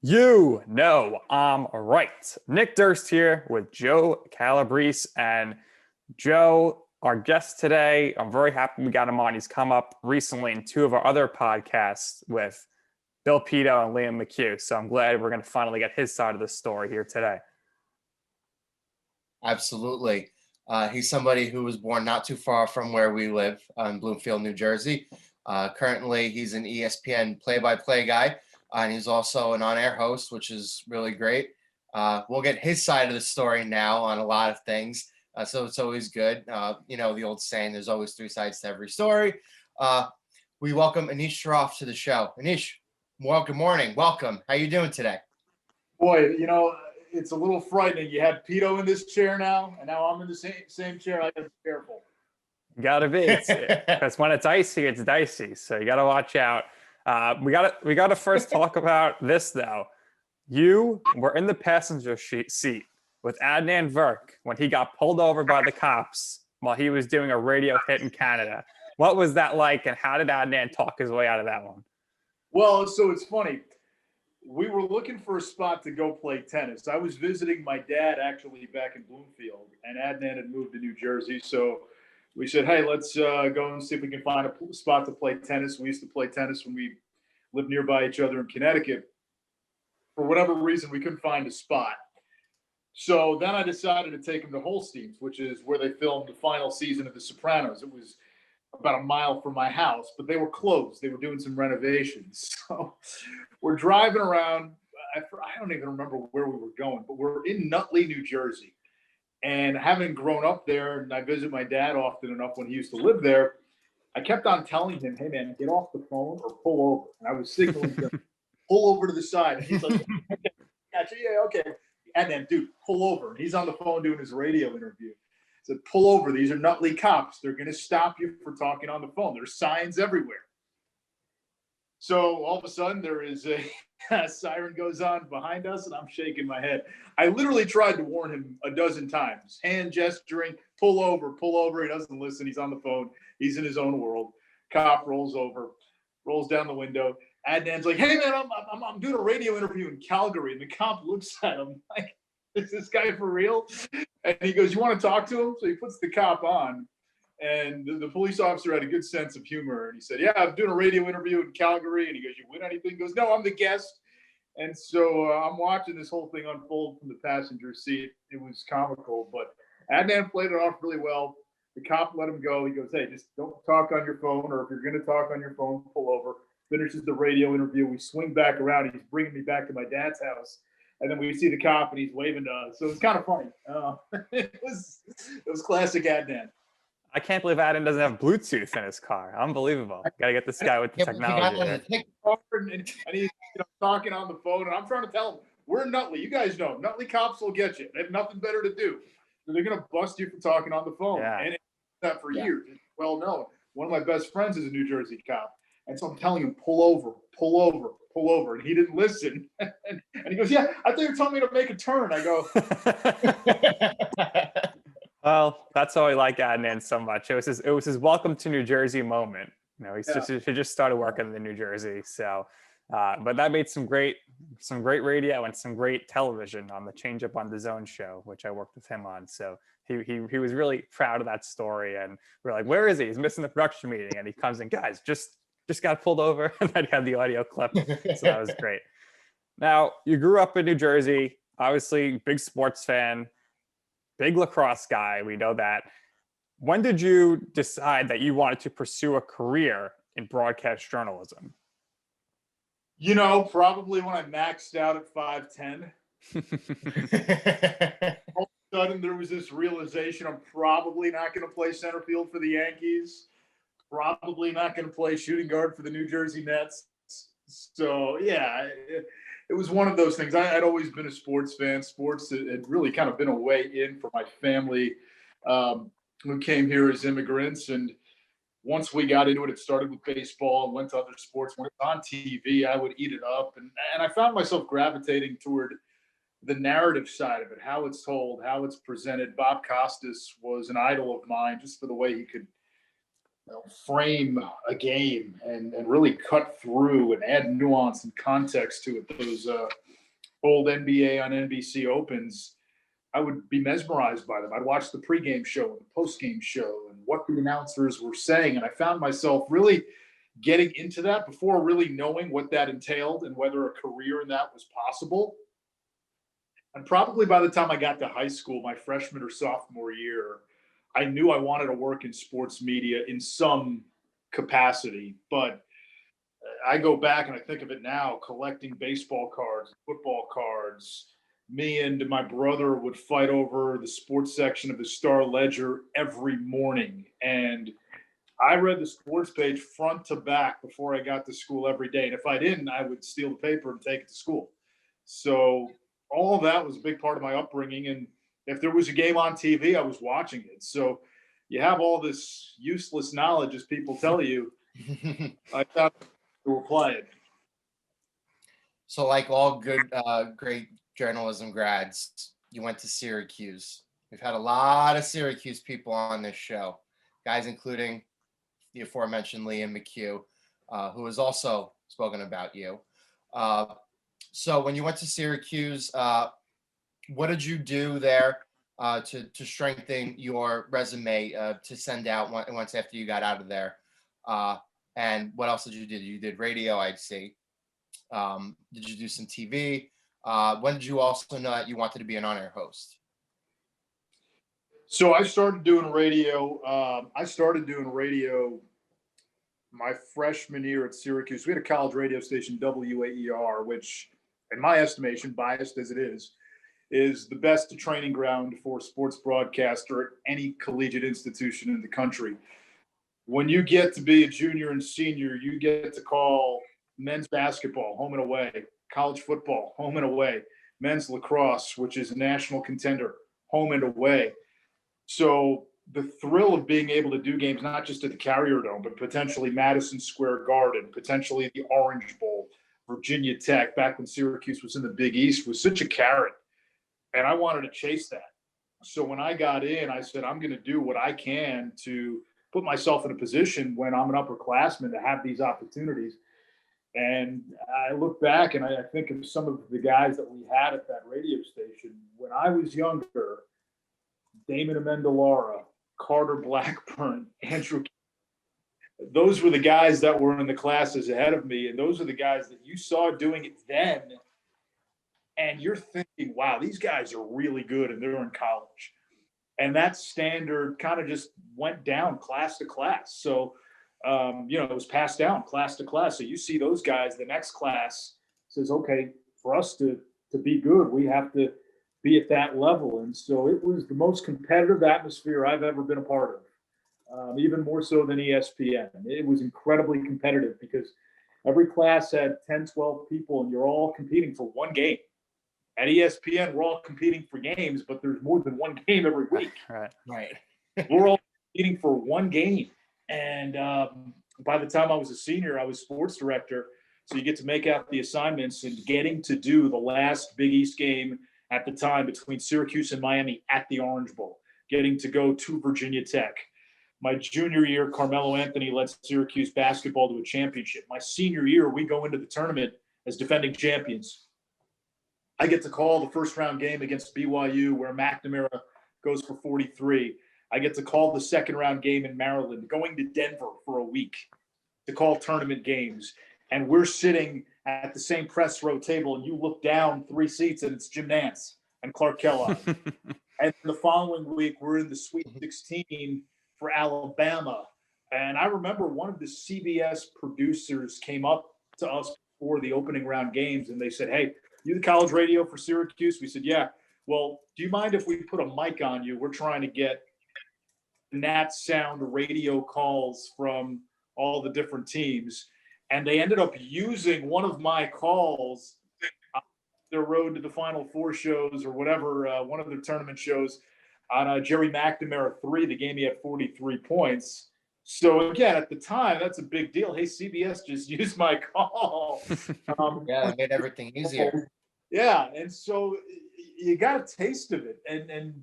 You know I'm right. Nick Durst here with Joe Calabrese. And Joe, our guest today, I'm very happy we got him on. He's come up recently in two of our other podcasts with Bill Pito and Liam McHugh. So I'm glad we're going to finally get his side of the story here today. Absolutely. He's somebody who was born not too far from where we live in Bloomfield, New Jersey. Currently, he's an ESPN play-by-play guy, and he's also an on-air host, which is really great. We'll get his side of the story now on a lot of things, so it's always good. The old saying, there's always three sides to every story. We welcome Anish Shroff to the show. Anish, good morning. Welcome. How you doing today? Boy, it's a little frightening. You have Pito in this chair now, and now I'm in the same chair. I gotta be careful. Gotta be, because when it's icy, it's dicey. So you gotta watch out. We gotta first talk about this though. You were in the passenger seat with Adnan Virk when he got pulled over by the cops while he was doing a radio hit in Canada. What was that like, and how did Adnan talk his way out of that one? Well, so it's funny. We were looking for a spot to go play tennis. I was visiting my dad actually back in Bloomfield, and Adnan had moved to New Jersey. So we said, hey, let's go and see if we can find a spot to play tennis. We used to play tennis when we lived nearby each other in Connecticut. For whatever reason, we couldn't find a spot. So then I decided to take him to Holstein's, which is where they filmed the final season of The Sopranos. It was about a mile from my house, but they were closed. They were doing some renovations. So we're driving around. I don't even remember where we were going, but we're in Nutley, New Jersey. And having grown up there, and I visit my dad often enough when he used to live there, I kept on telling him, hey, man, get off the phone or pull over. And I was signaling him, pull over to the side. And he's like, okay, gotcha, yeah, okay. And then, dude, pull over. And he's on the phone doing his radio interview. I said, pull over. These are Nutley cops. They're going to stop you for talking on the phone. There's signs everywhere. So all of a sudden, there is a siren goes on behind us, and I'm shaking my head. I literally tried to warn him a dozen times, hand gesturing, pull over, pull over. He doesn't listen. He's on the phone. He's in his own world. Cop rolls over, rolls down the window. Adnan's like, hey, man, I'm doing a radio interview in Calgary. And the cop looks at him like, is this guy for real? And he goes, you want to talk to him? So he puts the cop on. And the police officer had a good sense of humor. And he said, yeah, I'm doing a radio interview in Calgary. And he goes, you win anything? He goes, no, I'm the guest. And so I'm watching this whole thing unfold from the passenger seat. It was comical, but Adnan played it off really well. The cop let him go. He goes, hey, just don't talk on your phone, or if you're going to talk on your phone, pull over. Finishes the radio interview. We swing back around. He's bringing me back to my dad's house. And then we see the cop, and he's waving to us. So it's kind of funny. It was classic Adnan. I can't believe Adnan doesn't have Bluetooth in his car. Unbelievable. Got to get this guy with the technology. And he's talking on the phone, and I'm trying to tell him, we're in Nutley. You guys know, Nutley cops will get you. They have nothing better to do. So they're going to bust you for talking on the phone. Yeah. And it's that for years. It's well known. One of my best friends is a New Jersey cop. And so I'm telling him, pull over, pull over, pull over. And he didn't listen. And he goes, yeah, I thought you were telling me to make a turn. I go. Well, that's why I like Adnan so much. It was his welcome to New Jersey moment. He just started working in New Jersey. So, but that made some great radio and some great television on the Change Up on the Zone show, which I worked with him on. So he was really proud of that story. And we're like, where is he? He's missing the production meeting. And he comes in, guys, just got pulled over. And then had the audio clip. So that was great. Now, you grew up in New Jersey, obviously big sports fan, big lacrosse guy. We know that. When did you decide that you wanted to pursue a career in broadcast journalism? Probably when I maxed out at 5'10". All of a sudden, there was this realization I'm probably not going to play center field for the Yankees. Probably not going to play shooting guard for the New Jersey Nets. So, yeah, it was one of those things. I'd always been a sports fan. Sports had really kind of been a way in for my family who came here as immigrants. And once we got into it, it started with baseball and went to other sports. When it was on TV, I would eat it up. And I found myself gravitating toward the narrative side of it, how it's told, how it's presented. Bob Costas was an idol of mine just for the way he could frame a game and really cut through and add nuance and context to it. old NBA on NBC opens, I would be mesmerized by them. I'd watch the pregame show and the postgame show and what the announcers were saying. And I found myself really getting into that before really knowing what that entailed and whether a career in that was possible. And probably by the time I got to high school, my freshman or sophomore year, I knew I wanted to work in sports media in some capacity. But I go back and I think of it now, collecting baseball cards, football cards. Me and my brother would fight over the sports section of the Star Ledger every morning. And I read the sports page front to back before I got to school every day. And if I didn't, I would steal the paper and take it to school. So all of that was a big part of my upbringing. And if there was a game on TV, I was watching it. So you have all this useless knowledge, as people tell you. I thought to apply it. So like all good, great journalism grads, you went to Syracuse. We've had a lot of Syracuse people on this show, guys including the aforementioned Liam McHugh, who has also spoken about you. So when you went to Syracuse, what did you do there to strengthen your resume to send out once after you got out of there? And what else did you do? You did radio, I'd see. Did you do some TV? When did you also know that you wanted to be an on-air host? So I started doing radio. My freshman year at Syracuse. We had a college radio station, WAER, which, in my estimation, biased as it is the best training ground for sports broadcaster at any collegiate institution in the country. When you get to be a junior and senior, you get to call men's basketball home and away, college football home and away, men's lacrosse, which is a national contender, home and away. So the thrill of being able to do games, not just at the Carrier Dome, but potentially Madison Square Garden, potentially the Orange Bowl, Virginia Tech, back when Syracuse was in the Big East, was such a carrot. And I wanted to chase that. So when I got in, I said, I'm going to do what I can to put myself in a position when I'm an upperclassman to have these opportunities. And I look back and I think of some of the guys that we had at that radio station. When I was younger, Damon Amendolara, Carter Blackburn, Andrew, those were the guys that were in the classes ahead of me. And those are the guys that you saw doing it then. And you're thinking, wow, these guys are really good and they're in college. And that standard kind of just went down class to class. So, it was passed down class to class. So you see those guys, the next class says, okay, for us to be good, we have to be at that level. And so it was the most competitive atmosphere I've ever been a part of, even more so than ESPN. It was incredibly competitive because every class had 10, 12 people, and you're all competing for one game. At ESPN, we're all competing for games, but there's more than one game every week. Right. We're all competing for one game. And by the time I was a senior, I was sports director. So you get to make out the assignments, and getting to do the last Big East game at the time between Syracuse and Miami at the Orange Bowl, getting to go to Virginia Tech. My junior year, Carmelo Anthony led Syracuse basketball to a championship. My senior year, we go into the tournament as defending champions. I get to call the first round game against BYU where McNamara goes for 43. I get to call the second round game in Maryland, going to Denver for a week to call tournament games. And we're sitting at the same press row table, and you look down 3 seats and it's Jim Nantz and Clark Kellogg. And the following week, we're in the Sweet 16 for Alabama. And I remember one of the CBS producers came up to us before the opening round games, and they said, hey, you the college radio for Syracuse? We said, yeah. Well, do you mind if we put a mic on you? We're trying to get Nat sound radio calls from all the different teams. And they ended up using one of my calls on their road to the Final Four shows or whatever, one of their tournament shows on Jerry McNamara 3, the game he had 43 points. So again, at the time, that's a big deal. Hey, CBS just used my call. Yeah, it made everything easier. Yeah, and so you got a taste of it. And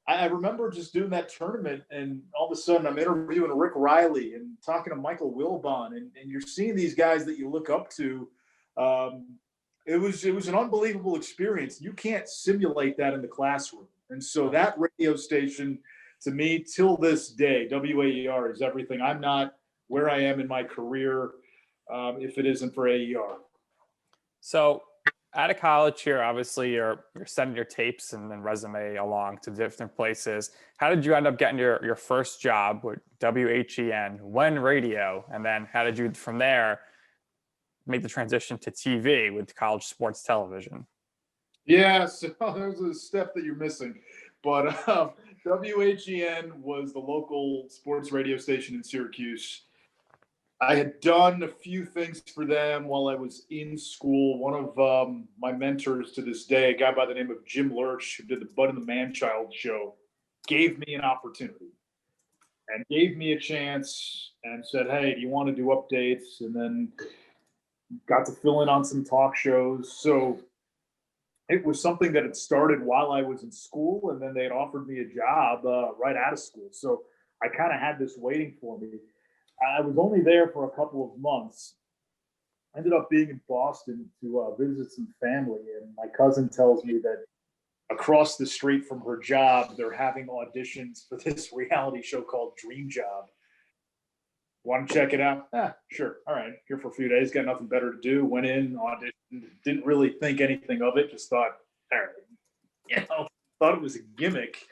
I remember just doing that tournament, and all of a sudden I'm interviewing Rick Riley and talking to Michael Wilbon, and you're seeing these guys that you look up to. It was an unbelievable experience. You can't simulate that in the classroom. And so that radio station, to me, till this day, WAER is everything. I'm not where I am in my career if it isn't for AER. So out of college here, obviously you're sending your tapes and resume along to different places. How did you end up getting your first job with WHEN, when radio? And then how did you from there make the transition to TV with college sports television? Yeah, so there's a step that you're missing. But WHEN was the local sports radio station in Syracuse. I had done a few things for them while I was in school. One of my mentors to this day, a guy by the name of Jim Lurch, who did the Bud and the Man-Child show, gave me an opportunity and gave me a chance and said, hey, do you want to do updates? And then got to fill in on some talk shows. So it was something that had started while I was in school, and then they had offered me a job right out of school. So I kind of had this waiting for me. I was only there for a couple of months. I ended up being in Boston to visit some family, and my cousin tells me that across the street from her job, they're having auditions for this reality show called Dream Job. Want to check it out? Sure. All right. Here for a few days. Got nothing better to do. Went in, auditioned. Didn't really think anything of it. Just thought, all right. Thought it was a gimmick.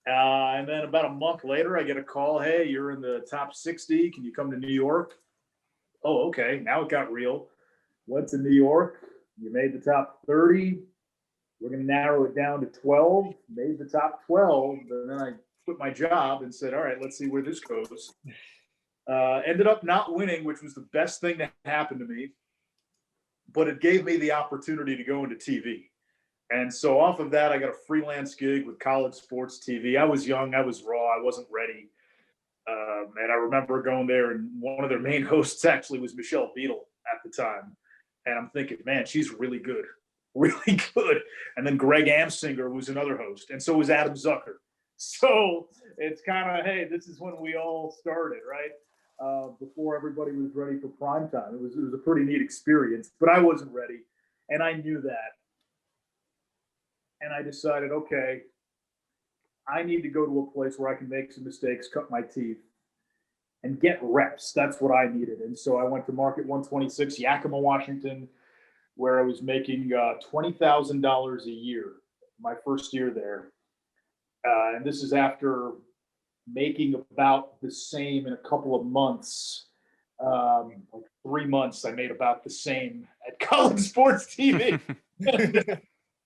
And then about a month later, I get a call. Hey, you're in the top 60. Can you come to New York? Oh, okay. Now it got real. Went to New York. You made the top 30. We're going to narrow it down to 12. Made the top 12. And then I quit my job and said, all right, let's see where this goes. Ended up not winning, which was the best thing that happened to me. But it gave me the opportunity to go into TV. And so off of that, I got a freelance gig with College Sports TV. I was young. I was raw. I wasn't ready. And I remember going there, and one of their main hosts actually was Michelle Beadle at the time. And I'm thinking, man, she's really good. Really good. And then Greg Amsinger was another host. And so was Adam Zucker. So it's kind of, hey, this is when we all started, right? Before everybody was ready for prime time. It was a pretty neat experience, but I wasn't ready. And I knew that. And I decided, okay, I need to go to a place where I can make some mistakes, cut my teeth, and get reps. That's what I needed. And so I went to Market 126, Yakima, Washington, where I was making $20,000 a year, my first year there. And this is after making about the same in a couple of months. Like 3 months, I made about the same at College Sports TV.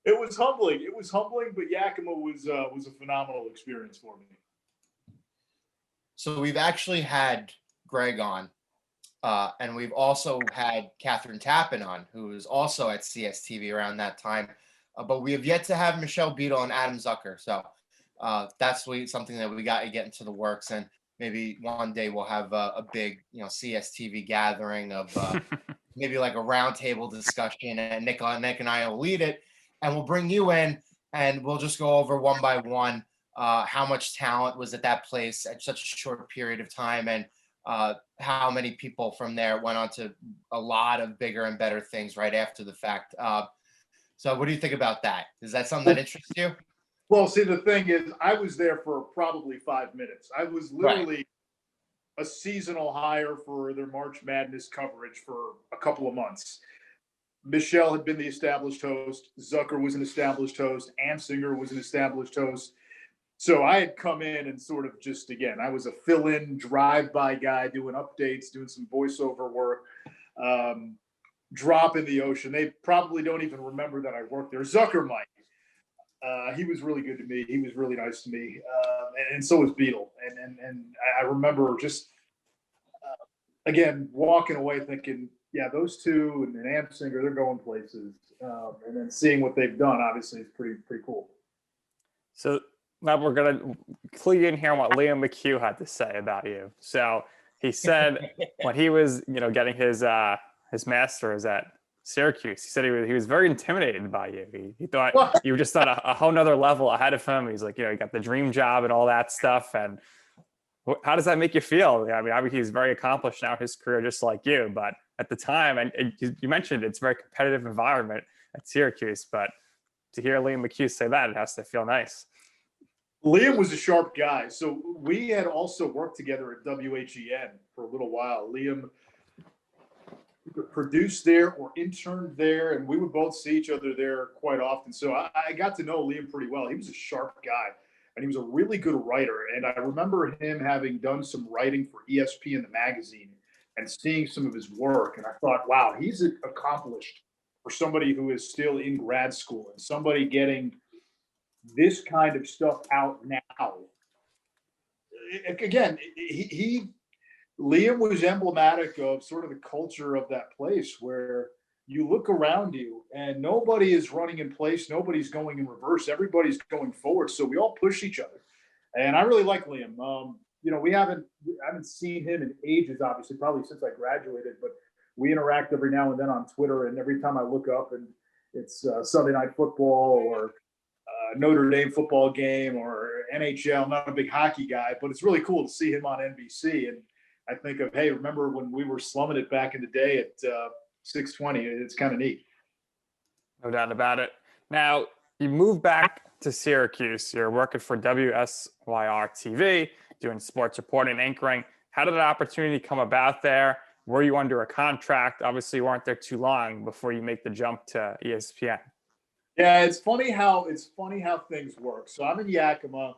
It was humbling. It was humbling, but Yakima was a phenomenal experience for me. So we've actually had Greg on, and we've also had Catherine Tappan on, who was also at CSTV around that time. But we have yet to have Michelle Beadle and Adam Zucker. So that's something that we got to get into the works, and maybe one day we'll have a big, CSTV gathering of maybe like a roundtable discussion, and Nick and I will lead it. And we'll bring you in, and we'll just go over one by one how much talent was at that place at such a short period of time, and how many people from there went on to a lot of bigger and better things right after the fact. So what do you think about that? Is that something that interests you? Well, see, the thing is, I was there for probably 5 minutes. I was literally a seasonal hire for their March Madness coverage for a couple of months. Michelle had been the established host. Zucker was an established host. Amsinger was an established host. So I had come in and sort of just, again, I was a fill-in, drive-by guy doing updates, doing some voiceover work, drop in the ocean. They probably don't even remember that I worked there. Zucker might. He was really good to me. He was really nice to me. And so was Beadle. And I remember just, again, walking away thinking, yeah, those two and Amsinger, they're going places. And then seeing what they've done, obviously, is pretty cool. So now we're going to clue in here on what Liam McHugh had to say about you. So he said when he was, getting his master's at Syracuse, he said he was very intimidated by you. He thought you were just on a whole nother level ahead of him. He's like, you got the dream job and all that stuff. And how does that make you feel? I mean, obviously he's very accomplished now in his career, just like you. But at the time, and you mentioned it's a very competitive environment. at Syracuse. But to hear Liam McHugh say that, it has to feel nice. Liam was a sharp guy. So we had also worked together at WHEN for a little while. Liam produced there or interned there, and we would both see each other there quite often. So I got to know Liam pretty well. He was a sharp guy, and he was a really good writer. And I remember him having done some writing for ESPN, the magazine, and seeing some of his work. And I thought, wow, he's accomplished for somebody who is still in grad school and somebody getting this kind of stuff out now. Again, Liam was emblematic of sort of the culture of that place where you look around you and nobody is running in place. Nobody's going in reverse. Everybody's going forward. So we all push each other. And I really like Liam. I haven't seen him in ages, obviously, probably since I graduated, but we interact every now and then on Twitter. And every time I look up and it's Sunday Night Football or Notre Dame football game or NHL, I'm not a big hockey guy, but it's really cool to see him on NBC. And I think of, hey, remember when we were slumming it back in the day at 620? It's kind of neat. No doubt about it. Now, you moved back to Syracuse. You're working for WSYR TV, doing sports reporting and anchoring. How did that opportunity come about there? Were you under a contract? Obviously, you weren't there too long before you make the jump to ESPN. Yeah, it's funny how things work. So I'm in Yakima,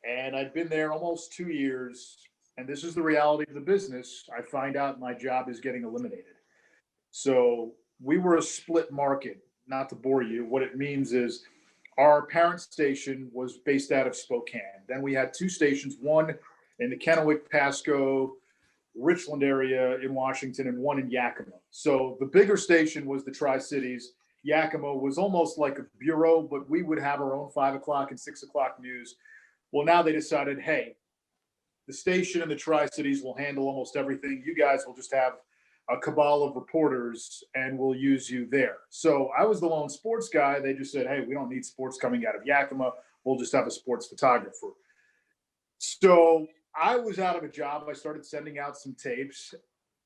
and I've been there almost 2 years. And this is the reality of the business. I find out my job is getting eliminated. So we were a split market. Not to bore you, what it means is our parent station was based out of Spokane. Then we had two stations, one in the Kennewick, Pasco, Richland area in Washington, and one in Yakima. So the bigger station was the Tri-Cities. Yakima was almost like a bureau, but we would have our own 5 o'clock and 6 o'clock news. Well, now they decided, hey, the station in the Tri-Cities will handle almost everything. You guys will just have a cabal of reporters and we'll use you there. So I was the lone sports guy. They just said, hey, we don't need sports coming out of Yakima. We'll just have a sports photographer. So I was out of a job. I started sending out some tapes,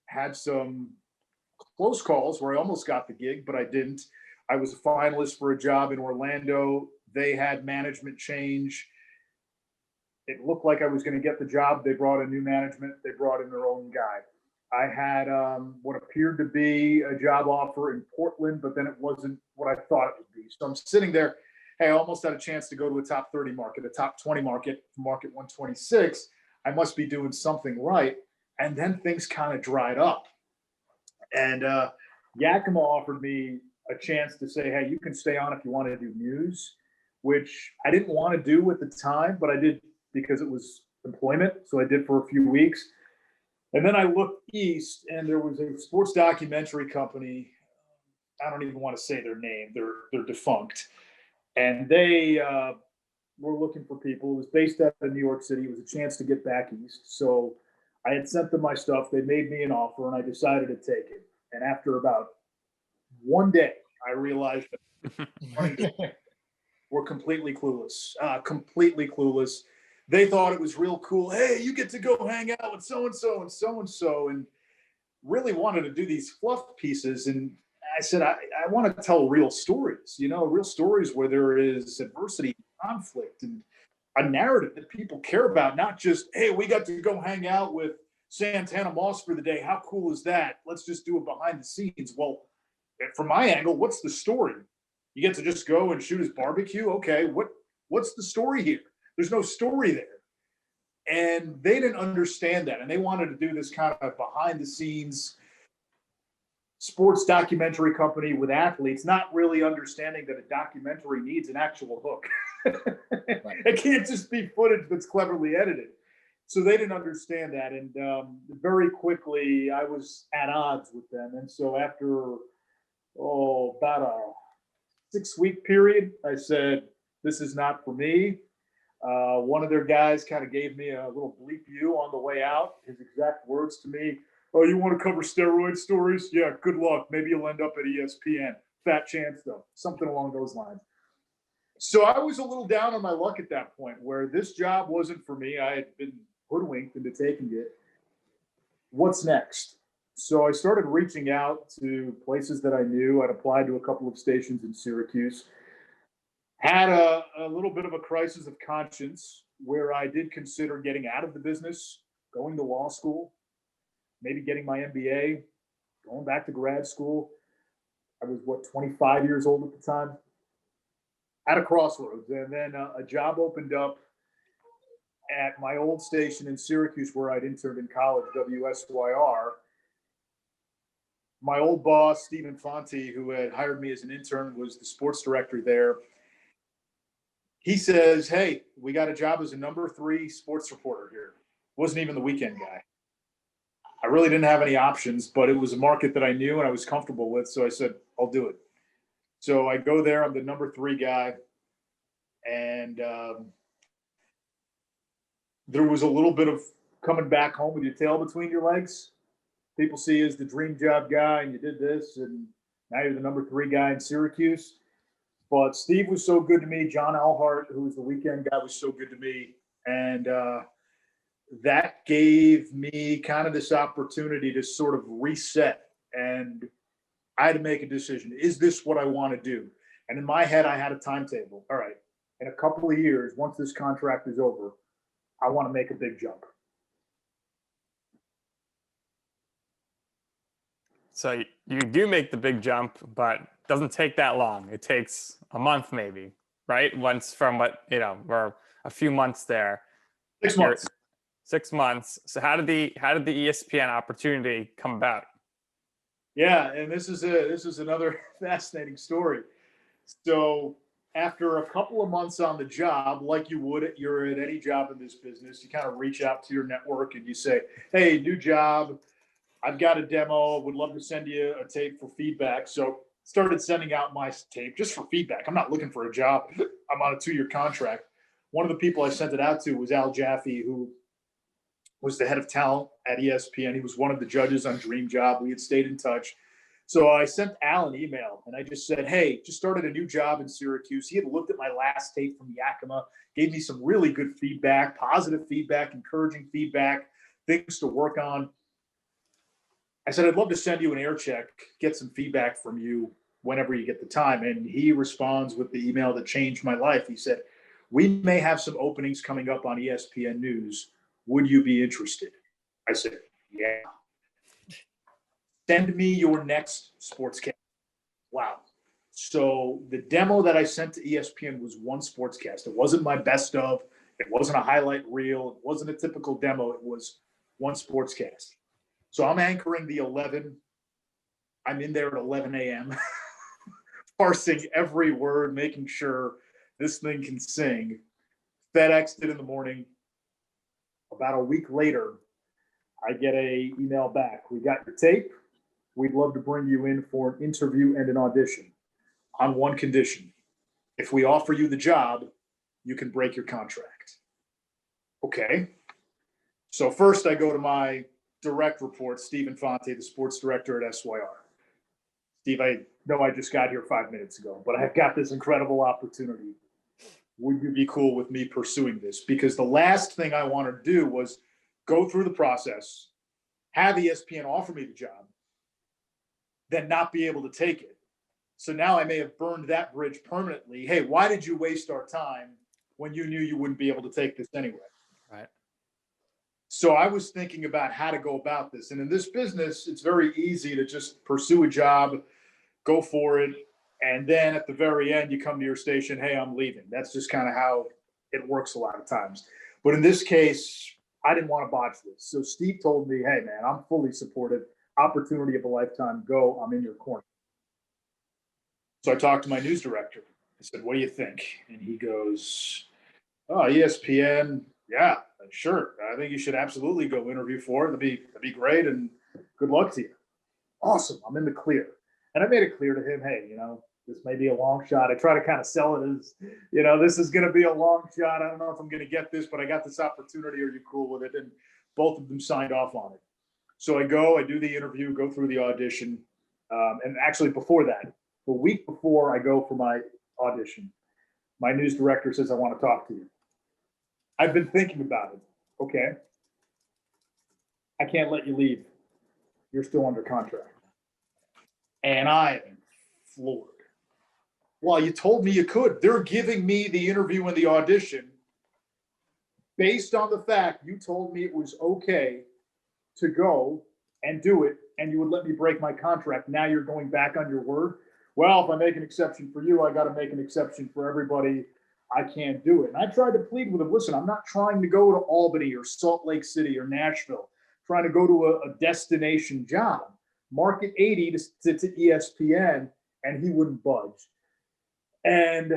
had some close calls where I almost got the gig, but I didn't. I was a finalist for a job in Orlando. They had management change. It looked like I was going to get the job. They brought in new management. They brought in their own guy. I had what appeared to be a job offer in Portland, but then it wasn't what I thought it would be. So I'm sitting there. Hey, I almost had a chance to go to a top 30 market, a top 20 market, market 126. I must be doing something right. And then things kind of dried up. And Yakima offered me a chance to say, hey, you can stay on if you want to do news, which I didn't want to do at the time, but I did because it was employment. So I did for a few weeks. And then I looked east and there was a sports documentary company. I don't even want to say their name. They're defunct. And they were looking for people. It was based out of New York City. It was a chance to get back east. So I had sent them my stuff. They made me an offer and I decided to take it. And after about one day, I realized that we're completely clueless. They thought it was real cool. Hey, you get to go hang out with so-and-so and so-and-so, and really wanted to do these fluff pieces. And I said, I want to tell real stories, real stories where there is adversity, conflict, and a narrative that people care about, not just, hey, we got to go hang out with Santana Moss for the day. How cool is that? Let's just do it behind the scenes. Well, from my angle, what's the story? You get to just go and shoot his barbecue? Okay, what's the story here? There's no story there. And they didn't understand that. And they wanted to do this kind of behind the scenes sports documentary company with athletes, not really understanding that a documentary needs an actual hook. Right. It can't just be footage that's cleverly edited. So they didn't understand that. And very quickly, I was at odds with them. And so after, about a 6-week period, I said, this is not for me. One of their guys kind of gave me a little bleep you on the way out. His exact words to me, oh, you want to cover steroid stories? Yeah, good luck. Maybe you'll end up at ESPN. Fat chance, though. Something along those lines. So I was a little down on my luck at that point where this job wasn't for me. I had been hoodwinked into taking it. What's next? So I started reaching out to places that I knew. I'd applied to a couple of stations in Syracuse. Had a little bit of a crisis of conscience where I did consider getting out of the business, going to law school, maybe getting my MBA, going back to grad school. I was, 25 years old at the time, at a crossroads. And then a job opened up at my old station in Syracuse where I'd interned in college, WSYR. My old boss, Stephen Fonte, who had hired me as an intern, was the sports director there. He says, hey, we got a job as a number 3 sports reporter here. Wasn't even the weekend guy. I really didn't have any options, but it was a market that I knew and I was comfortable with. So I said, I'll do it. So I go there. I'm the number 3 guy. And there was a little bit of coming back home with your tail between your legs. People see you as the dream job guy and you did this, and now you're the number 3 guy in Syracuse. But Steve was so good to me. John Alhart, who was the weekend guy, was so good to me. And that gave me kind of this opportunity to sort of reset. And I had to make a decision. Is this what I want to do? And in my head, I had a timetable. All right, in a couple of years, once this contract is over, I want to make a big jump. So you do make the big jump, but it doesn't take that long. It takes a month maybe, right? Once from what, we're a few months there. 6 months. 6 months. So how did the ESPN opportunity come about? Yeah, and this is another fascinating story. So after a couple of months on the job, like you're at any job in this business, you kind of reach out to your network and you say, hey, new job, I've got a demo, would love to send you a tape for feedback. So started sending out my tape just for feedback. I'm not looking for a job. I'm on a 2-year contract. One of the people I sent it out to was Al Jaffe, who was the head of talent at ESPN. He was one of the judges on Dream Job. We had stayed in touch. So I sent Al an email and I just said, hey, just started a new job in Syracuse. He had looked at my last tape from Yakima, gave me some really good feedback, positive feedback, encouraging feedback, things to work on. I said, I'd love to send you an air check, get some feedback from you whenever you get the time. And he responds with the email that changed my life. He said, we may have some openings coming up on ESPN News. Would you be interested? I said, yeah. Send me your next sportscast. Wow. So the demo that I sent to ESPN was one sportscast. It wasn't my best of. It wasn't a highlight reel. It wasn't a typical demo. It was one sportscast. So I'm anchoring the 11. I'm in there at 11 a.m. parsing every word, making sure this thing can sing. FedExed it in the morning. About a week later, I get a email back. We got your tape. We'd love to bring you in for an interview and an audition on one condition. If we offer you the job, you can break your contract. Okay. So first I go to my direct report, Stephen Fonte, the sports director at SYR. Steve, I know I just got here 5 minutes ago, but I've got this incredible opportunity. Would you be cool with me pursuing this? Because the last thing I wanted to do was go through the process, have ESPN offer me the job, then not be able to take it. So now I may have burned that bridge permanently. Hey, why did you waste our time when you knew you wouldn't be able to take this anyway? Right. So I was thinking about how to go about this. And in this business, it's very easy to just pursue a job, go for it. And then at the very end, you come to your station, hey, I'm leaving. That's just kind of how it works a lot of times. But in this case, I didn't want to botch this. So Steve told me, hey, man, I'm fully supportive. Opportunity of a lifetime. Go. I'm in your corner. So I talked to my news director. I said, what do you think? And he goes, oh, ESPN. Yeah, sure. I think you should absolutely go interview for it. That'd be great. And good luck to you. Awesome. I'm in the clear. And I made it clear to him, hey, this may be a long shot. I try to kind of sell it as, this is going to be a long shot. I don't know if I'm going to get this, but I got this opportunity. Are you cool with it? And both of them signed off on it. So I do the interview, go through the audition. And actually before that, the week before I go for my audition, my news director says, I want to talk to you. I've been thinking about it. Okay. I can't let you leave. you're still under contract. And I am floored. Well, you told me you could. They're giving me the interview and the audition based on the fact you told me it was okay to go and do it, and you would let me break my contract. Now you're going back on your word. Well, if I make an exception for you, I got to make an exception for everybody. I can't do it. And I tried to plead with him. Listen, I'm not trying to go to Albany or Salt Lake City or Nashville. I'm trying to go to a destination job. Market 80 to ESPN, and he wouldn't budge. And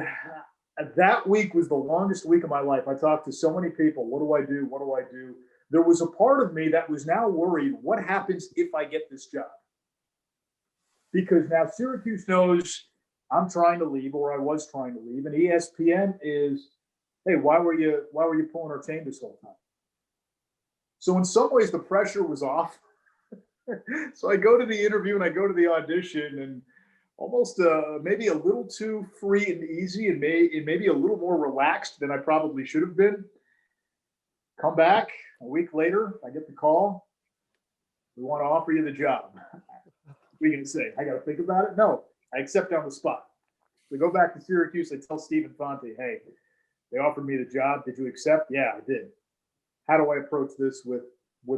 that week was the longest week of my life. I talked to so many people. What do I do? What do I do? There was a part of me that was now worried, what happens if I get this job? Because now Syracuse knows I'm trying to leave, or I was trying to leave, and ESPN is, hey, why were you pulling our chain this whole time? So in some ways the pressure was off. So I go to the interview and I go to the audition, and almost maybe a little too free and easy, and maybe a little more relaxed than I probably should have been. Come back a week later, I get the call. We want to offer you the job. What are you going to say? I got to think about it? No, I accept on the spot. We go back to Syracuse. I tell Stephen Fonte, hey, they offered me the job. Did you accept? Yeah, I did. How do I approach this with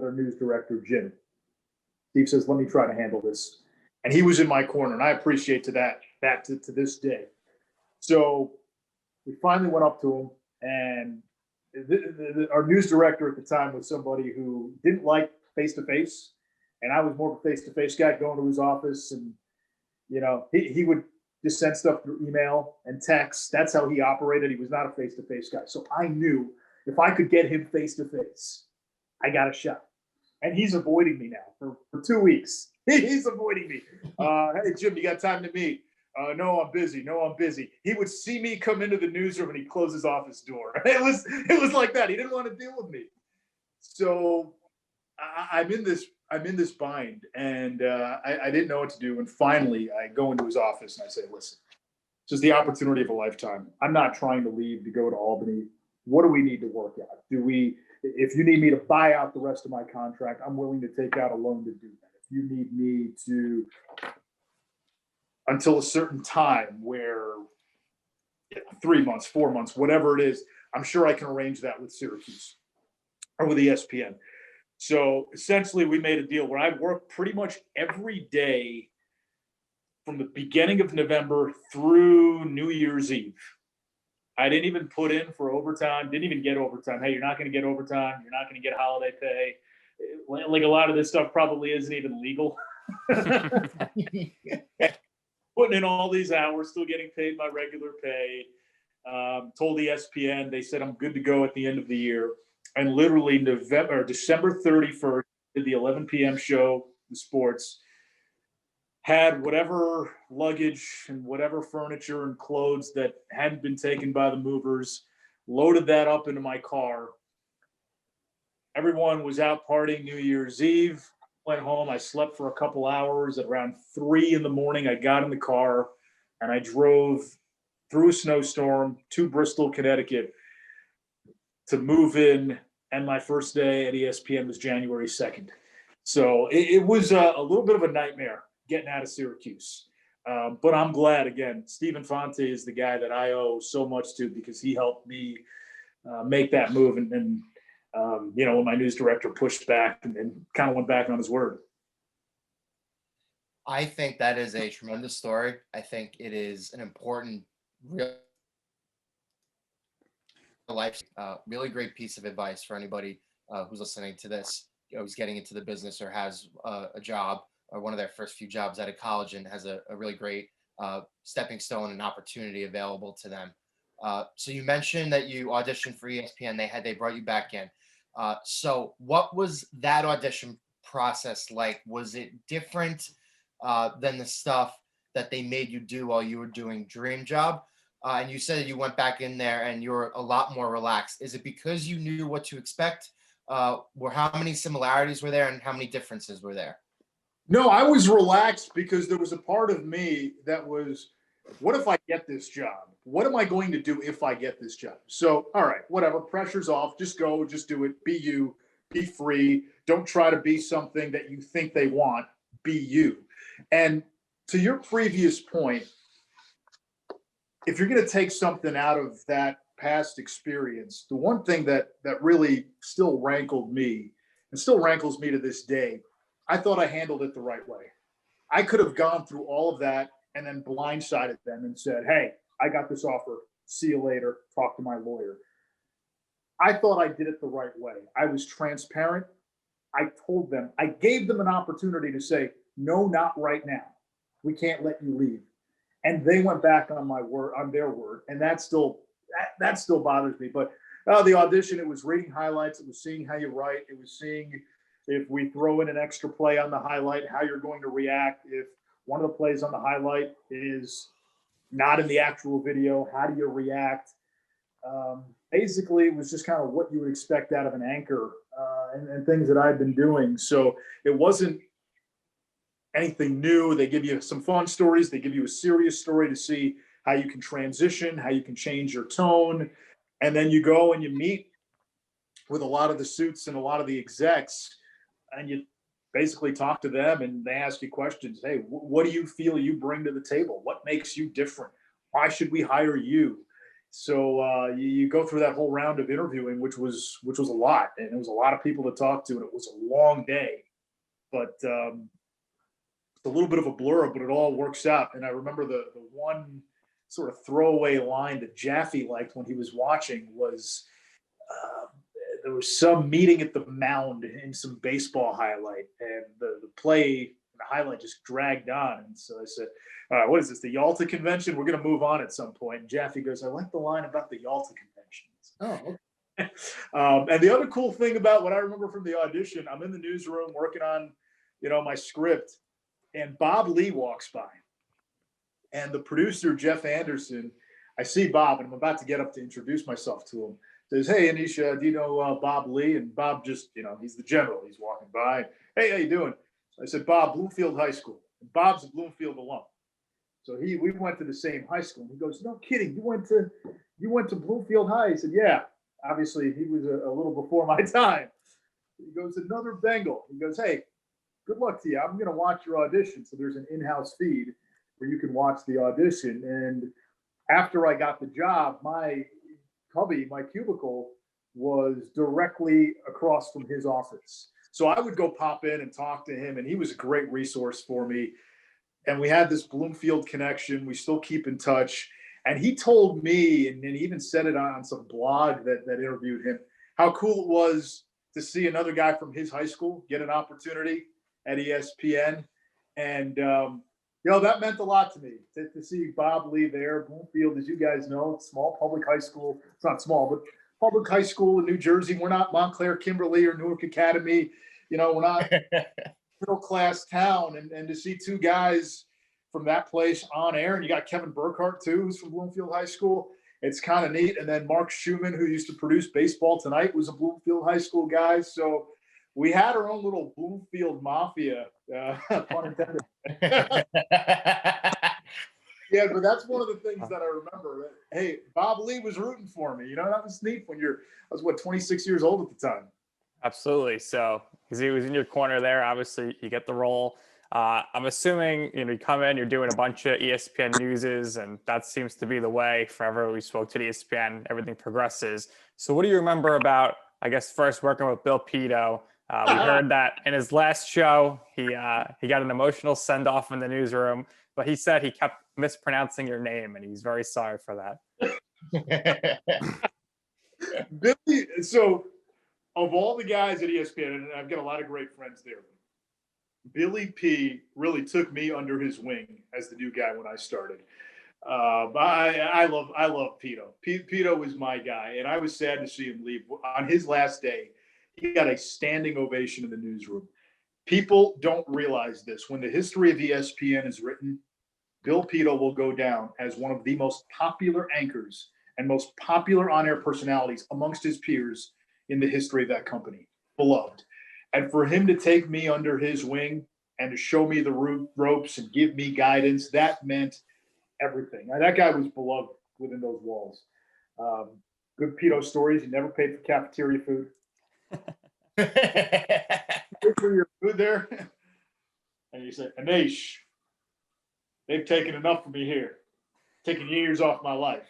our news director, Jim? Steve says, let me try to handle this. And he was in my corner, and I appreciate that to this day. So we finally went up to him, and our news director at the time was somebody who didn't like face-to-face, and I was more of a face-to-face guy, going to his office, and he would just send stuff through email and text. That's how he operated. He was not a face-to-face guy. So I knew if I could get him face-to-face, I got a shot. And he's avoiding me now for 2 weeks. He's avoiding me. Hey, Jim, you got time to meet? No, I'm busy. No, I'm busy. He would see me come into the newsroom and he'd close his office door. It was like that. He didn't want to deal with me. So I'm in this bind, and I didn't know what to do. And finally, I go into his office and I say, listen, this is the opportunity of a lifetime. I'm not trying to leave to go to Albany. What do we need to work out? If you need me to buy out the rest of my contract, I'm willing to take out a loan to do that. If you need me to, until a certain time where 3 months, 4 months, whatever it is, I'm sure I can arrange that with Syracuse or with ESPN. So essentially we made a deal where I worked pretty much every day from the beginning of November through New Year's Eve. I didn't even put in for overtime, didn't even get overtime. Hey, you're not going to get overtime. You're not going to get holiday pay. Like a lot of this stuff probably isn't even legal. Putting in all these hours, still getting paid my regular pay. Told ESPN, they said I'm good to go at the end of the year. And literally December 31st, did the 11 p.m. show, the sports. Had whatever luggage and whatever furniture and clothes that hadn't been taken by the movers, loaded that up into my car. Everyone was out partying New Year's Eve. Went home. I slept for a couple hours. At around 3 a.m, I got in the car and I drove through a snowstorm to Bristol, Connecticut to move in. And my first day at ESPN was January 2nd. So it was a little bit of a nightmare getting out of Syracuse. But I'm glad, again, Stephen Fonte is the guy that I owe so much to, because he helped me make that move. And when my news director pushed back and kind of went back on his word. I think that is a tremendous story. I think it is an important, real life, really great piece of advice for anybody who's listening to this, who's getting into the business or has a job or one of their first few jobs out of college and has a really great stepping stone and opportunity available to them. So you mentioned that you auditioned for ESPN. They brought you back in. So what was that audition process like? Was it different than the stuff that they made you do while you were doing Dream Job? And you said that you went back in there and you were a lot more relaxed. Is it because you knew what to expect? How many similarities were there and how many differences were there? No, I was relaxed because there was a part of me that was, what if I get this job? What am I going to do if I get this job? So, all right, whatever, pressure's off. Just go, just do it. Be you, be free. Don't try to be something that you think they want. be you. And to your previous point, if you're going to take something out of that past experience, the one thing that really still rankled me and still rankles me to this day, I thought I handled it the right way. I could have gone through all of that and then blindsided them and said, hey, I got this offer. See you later. Talk to my lawyer. I thought I did it the right way. I was transparent. I told them, I gave them an opportunity to say, no, not right now. We can't let you leave. And they went back on my word, on their word. And that still bothers me. But the audition, it was reading highlights. It was seeing how you write. It was seeing if we throw in an extra play on the highlight, how you're going to react. If one of the plays on the highlight is not in the actual video, how do you react? Basically, it was just kind of what you would expect out of an anchor and things that I've been doing. So it wasn't anything new. They give you some fun stories. They give you a serious story to see how you can transition, how you can change your tone. And then you go and you meet with a lot of the suits and a lot of the execs, and you basically talk to them and they ask you questions. Hey, what do you feel you bring to the table? What makes you different? Why should we hire you? So you go through that whole round of interviewing, which was a lot, and it was a lot of people to talk to, and it was a long day. But it's a little bit of a blur, but it all works out. And I remember the one sort of throwaway line that Jaffe liked when he was watching was there was some meeting at the mound in some baseball highlight, and the play, the highlight just dragged on. And so I said, all right, what is this, the Yalta Convention? We're going to move on at some point. And Jaffe goes, I like the line about the Yalta Convention. Oh, okay. And the other cool thing about what I remember from the audition, I'm in the newsroom working on, my script, and Bob Lee walks by. And the producer, Jeff Anderson, I see Bob, and I'm about to get up to introduce myself to him. Says, hey, Anish, do you know Bob Lee? And Bob just, he's the general. He's walking by. Hey, how you doing? I said, Bob, Bloomfield High School. And Bob's a Bloomfield alum. So we went to the same high school. And he goes, no kidding, you went to Bloomfield High? He said, yeah. Obviously, he was a little before my time. He goes, another Bengal. He goes, hey, good luck to you. I'm going to watch your audition. So there's an in-house feed where you can watch the audition. And after I got the job, my cubicle was directly across from his office. So I would go pop in and talk to him, and he was a great resource for me. And we had this Bloomfield connection. We still keep in touch. And he told me, and he even said it on some blog that interviewed him, how cool it was to see another guy from his high school get an opportunity at ESPN. And, that meant a lot to me to see Bob Lee there. Bloomfield, as you guys know, small public high school. It's not small, but public high school in New Jersey. We're not Montclair, Kimberly, or Newark Academy. We're not middle-class town. And to see two guys from that place on air, and you got Kevin Burkhardt, too, who's from Bloomfield High School. It's kind of neat. And then Mark Schumann, who used to produce Baseball Tonight, was a Bloomfield High School guy. So we had our own little Bloomfield mafia, pun intended. Yeah, but that's one of the things that I remember. Hey, Bob Lee was rooting for me. That was neat when I was 26 years old at the time. Absolutely. So, because he was in your corner there, obviously you get the role. I'm assuming, you come in, you're doing a bunch of ESPN newses, and that seems to be the way forever we spoke to the ESPN, everything progresses. So what do you remember about, I guess, first working with Bill Pito? We heard that in his last show, he got an emotional send-off in the newsroom, but he said he kept mispronouncing your name, and he's very sorry for that. Billy, so of all the guys at ESPN, and I've got a lot of great friends there, Billy P really took me under his wing as the new guy when I started. I love Pito. Pito was my guy, and I was sad to see him leave. On his last day, he got a standing ovation in the newsroom. People don't realize this. When the history of ESPN is written, Bill Pito will go down as one of the most popular anchors and most popular on-air personalities amongst his peers in the history of that company. Beloved. And for him to take me under his wing and to show me the ropes and give me guidance, that meant everything. Now, that guy was beloved within those walls. Good Pito stories. He never paid for cafeteria food. Paid for your food there. And He said, Anish, they've taken enough from me here. Taking years off my life.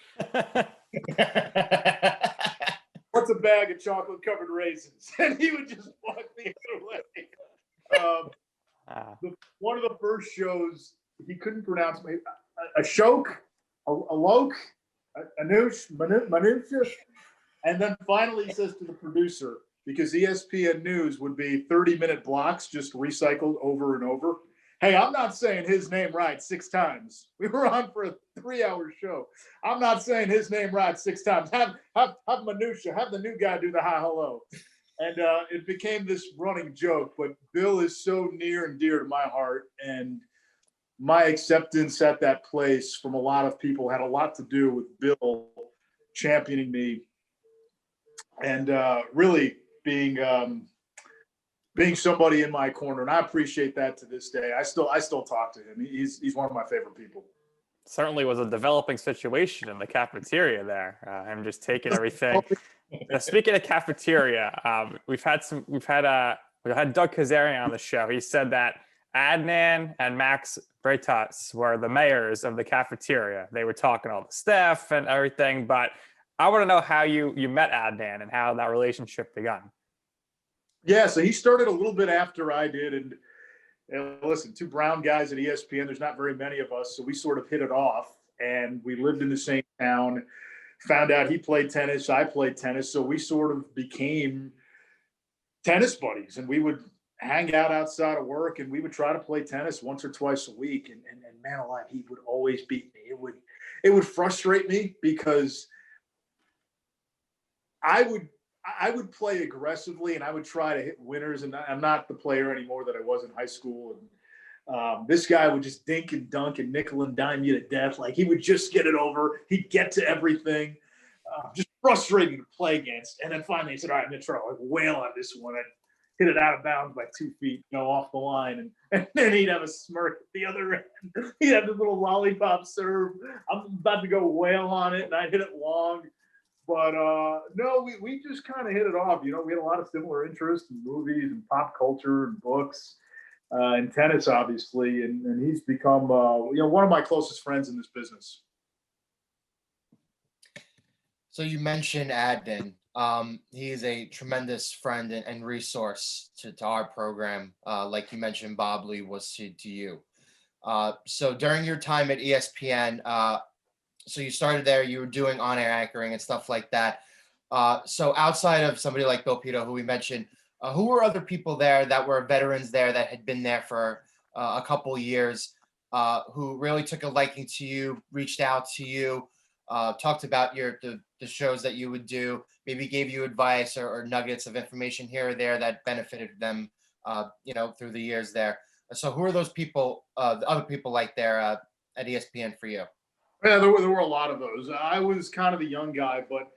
What's a bag of chocolate covered raisins? And he would just walk the other way. One of the first shows, he couldn't pronounce me. Ashok, Alok, Anush, Manusha. And then finally he says to the producer, because ESPN News would be 30-minute blocks just recycled over and over. Hey, I'm not saying his name right 6 times. We were on for a 3-hour show. I'm not saying his name right 6 times. Have Manusha, have the new guy do the hi, hello. And it became this running joke, but Bill is so near and dear to my heart. And my acceptance at that place from a lot of people had a lot to do with Bill championing me and really being somebody in my corner, and I appreciate that to this day. I still talk to him. He's one of my favorite people. Certainly was a developing situation in the cafeteria there. I'm just taking everything. Speaking of cafeteria, we had Doug Kazarian on the show. He said that Adnan and Max Bretas were the mayors of the cafeteria. They were talking to all the staff and everything, but I want to know how you met Adnan and how that relationship began. Yeah, so he started a little bit after I did. And listen, 2 brown guys at ESPN, there's not very many of us. So we sort of hit it off. And we lived in the same town. Found out he played tennis, I played tennis. So we sort of became tennis buddies. And we would hang out outside of work and we would try to play tennis once or twice a week. And man alive, he would always beat me. It would frustrate me because I would play aggressively and I would try to hit winners, and I'm not the player anymore that I was in high school. And this guy would just dink and dunk and nickel and dime you to death. Like he would just get it over. He'd get to everything. Just frustrating to play against. And then finally he said, all right, I'm going to try to wail on this one. I'd hit it out of bounds by 2 feet, off the line. And then he'd have a smirk at the other end. He'd have this little lollipop serve. I'm about to go wail on it, and I'd hit it long. But no, we just kind of hit it off. We had a lot of similar interests in movies and pop culture and books and tennis, obviously. And he's become, one of my closest friends in this business. So you mentioned Adnan. He is a tremendous friend and resource to our program. Like you mentioned, Bob Lee was to you. So during your time at ESPN, so you started there, you were doing on-air anchoring and stuff like that. So outside of somebody like Bill Pito, who we mentioned, who were other people there that were veterans there that had been there for a couple years, who really took a liking to you, reached out to you, talked about the shows that you would do, maybe gave you advice or nuggets of information here or there that benefited them, through the years there. So who are those people, the other people like there at ESPN for you? Yeah, there were a lot of those. I was kind of the young guy, but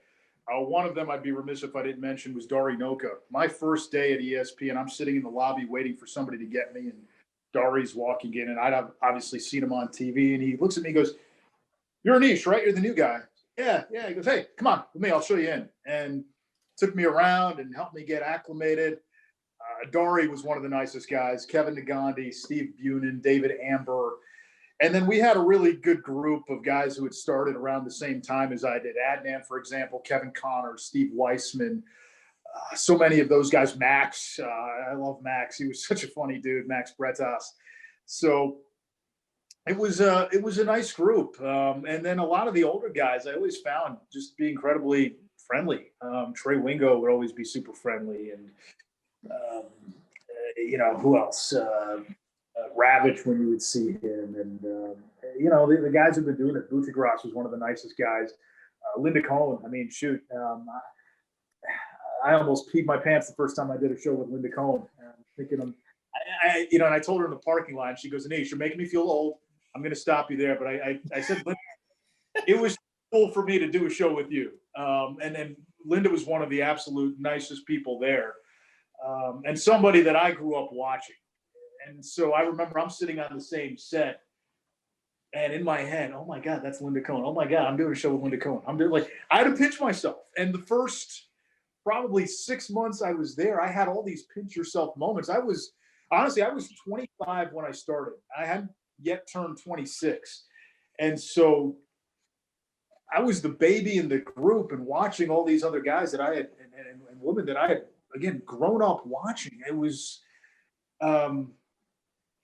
one of them I'd be remiss if I didn't mention was Dari Noka. My first day at ESPN, I'm sitting in the lobby waiting for somebody to get me, and Dari's walking in, and I'd have obviously seen him on TV, and he looks at me and goes, "You're Anish, right? You're the new guy." Yeah. He goes, "Hey, come on with me. I'll show you in." And took me around and helped me get acclimated. Dari was one of the nicest guys. Kevin Nagandi, Steve Bunin, David Amber. And then we had a really good group of guys who had started around the same time as I did. Adnan, for example, Kevin Connor, Steve Weissman, so many of those guys. Max, I love Max. He was such a funny dude, Max Bretas. So it was a nice group. And then a lot of the older guys I always found just be incredibly friendly. Trey Wingo would always be super friendly. And, who else? Ravitch when you would see him, and the guys who've been doing it. Buttigieg was one of the nicest guys. Linda Cohen. I mean, shoot, I almost peed my pants the first time I did a show with Linda Cohen. Thinking, and I told her in the parking lot. She goes, "Anish, you're making me feel old. I'm going to stop you there." But I said, Linda, it was cool for me to do a show with you. And then Linda was one of the absolute nicest people there, and somebody that I grew up watching. And so I remember I'm sitting on the same set, and in my head, oh my God, that's Linda Cohen. Oh my God, I'm doing a show with Linda Cohen. I had to pinch myself. And the first probably 6 months I was there, I had all these pinch yourself moments. I was Honestly, I was 25 when I started. I hadn't yet turned 26. And so I was the baby in the group and watching all these other guys that I had and women that I had, again, grown up watching. It was,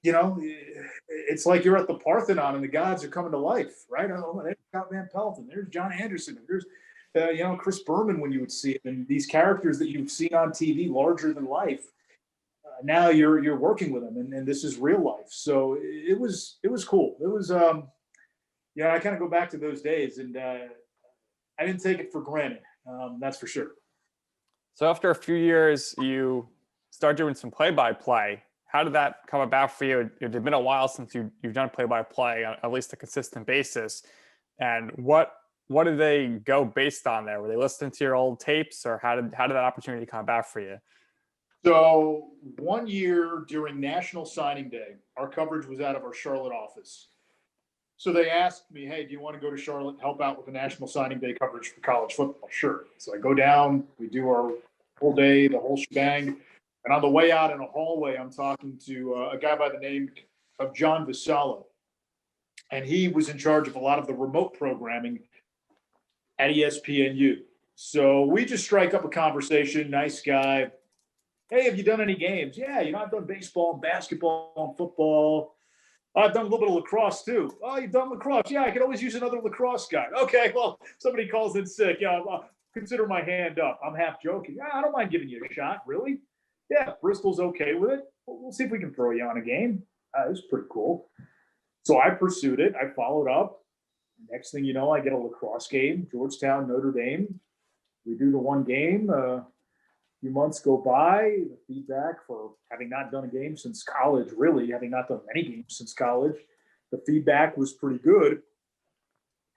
it's like you're at the Parthenon and the gods are coming to life, right? Oh, there's Scott Van Pelton, there's John Anderson, there's Chris Berman when you would see it, and these characters that you've seen on TV, larger than life. Now you're working with them, and this is real life. So it was cool. It was I kind of go back to those days, and I didn't take it for granted. That's for sure. So after a few years, you start doing some play-by-play. How did that come about for you? It had been a while since you've done play-by-play on at least a consistent basis. And what did they go based on there? Were they listening to your old tapes, or how did that opportunity come about for you? So one year during National Signing Day, our coverage was out of our Charlotte office. So they asked me, hey, do you want to go to Charlotte and help out with the National Signing Day coverage for college football? Sure. So I go down, we do our whole day, the whole shebang. And on the way out in a hallway, I'm talking to a guy by the name of John Vassallo. And he was in charge of a lot of the remote programming at ESPNU. So we just strike up a conversation, nice guy. Hey, have you done any games? Yeah, I've done baseball and basketball and football. I've done a little bit of lacrosse too. Oh, you've done lacrosse? Yeah, I could always use another lacrosse guy. Okay, well, somebody calls in sick. Yeah, I'll consider my hand up. I'm half joking. I don't mind giving you a shot, really. Yeah, Bristol's okay with it. We'll see if we can throw you on a game. It was pretty cool. So I pursued it. I followed up. Next thing you know, I get a lacrosse game, Georgetown, Notre Dame. We do the one game. Few months go by, the feedback for having not done a game since college, really, having not done many games since college, the feedback was pretty good.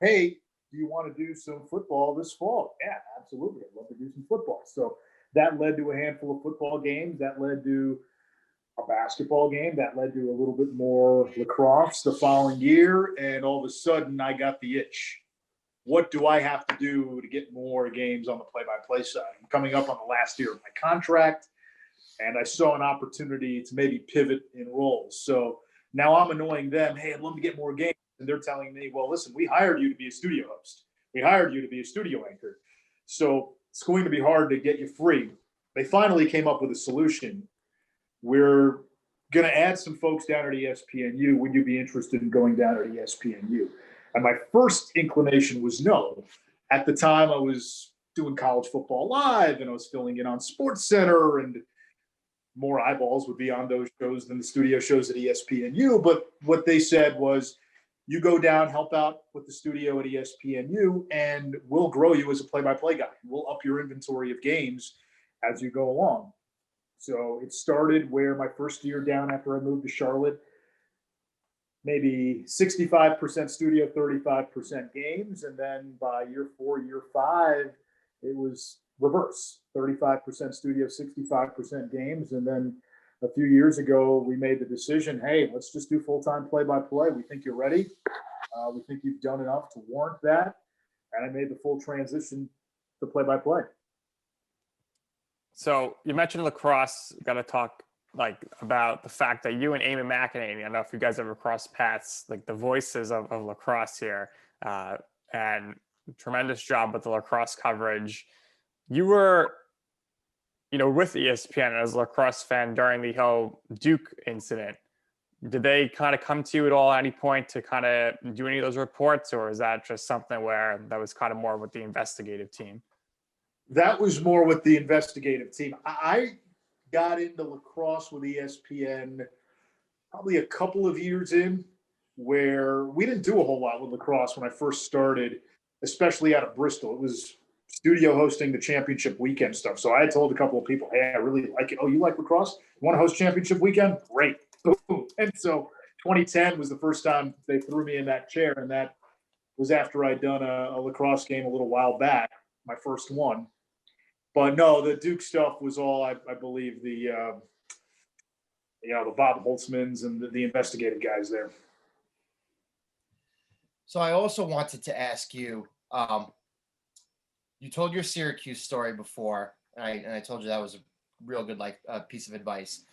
Hey, do you want to do some football this fall? Yeah, absolutely. I'd love to do some football. So that led to a handful of football games. That led to a basketball game. That led to a little bit more lacrosse the following year. And all of a sudden, I got the itch. What do I have to do to get more games on the play-by-play side? I'm coming up on the last year of my contract, and I saw an opportunity to maybe pivot in roles. So now I'm annoying them. Hey, I'd love to get more games. And they're telling me, well, listen, we hired you to be a studio host. We hired you to be a studio anchor. So it's going to be hard to get you free. They finally came up with a solution. We're going to add some folks down at ESPNU. Would you be interested in going down at ESPNU? And my first inclination was no. At the time, I was doing College Football Live, and I was filling in on SportsCenter, and more eyeballs would be on those shows than the studio shows at ESPNU. But what they said was, you go down, help out with the studio at ESPNU, and we'll grow you as a play-by-play guy. We'll up your inventory of games as you go along. So it started where my first year down after I moved to Charlotte, maybe 65% studio, 35% games. And then by year 4, year 5, it was reverse, 35% studio, 65% games. And then a few years ago, we made the decision, hey, let's just do full-time play-by-play. We think you're ready. We think you've done enough to warrant that. And I made the full transition to play-by-play. So you mentioned lacrosse. Got to talk about the fact that you and Eamon McEnany, I don't know if you guys ever crossed paths, like the voices of lacrosse here, and tremendous job with the lacrosse coverage. You were, with ESPN as a lacrosse fan during the whole Duke incident. Did they kind of come to you at all at any point to kind of do any of those reports, or is that just something where that was kind of more with the investigative team? That was more with the investigative team. I got into lacrosse with ESPN probably a couple of years in, where we didn't do a whole lot with lacrosse when I first started, especially out of Bristol. It was studio hosting the championship weekend stuff. So I had told a couple of people, hey, I really like it. Oh, you like lacrosse? You want to host championship weekend? Great. Boom. And so 2010 was the first time they threw me in that chair. And that was after I'd done a lacrosse game a little while back, my first one. But no, the Duke stuff was all, I believe, the Bob Holtzmans and the investigative guys there. So I also wanted to ask you, you told your Syracuse story before, and I told you that was a real good piece of advice.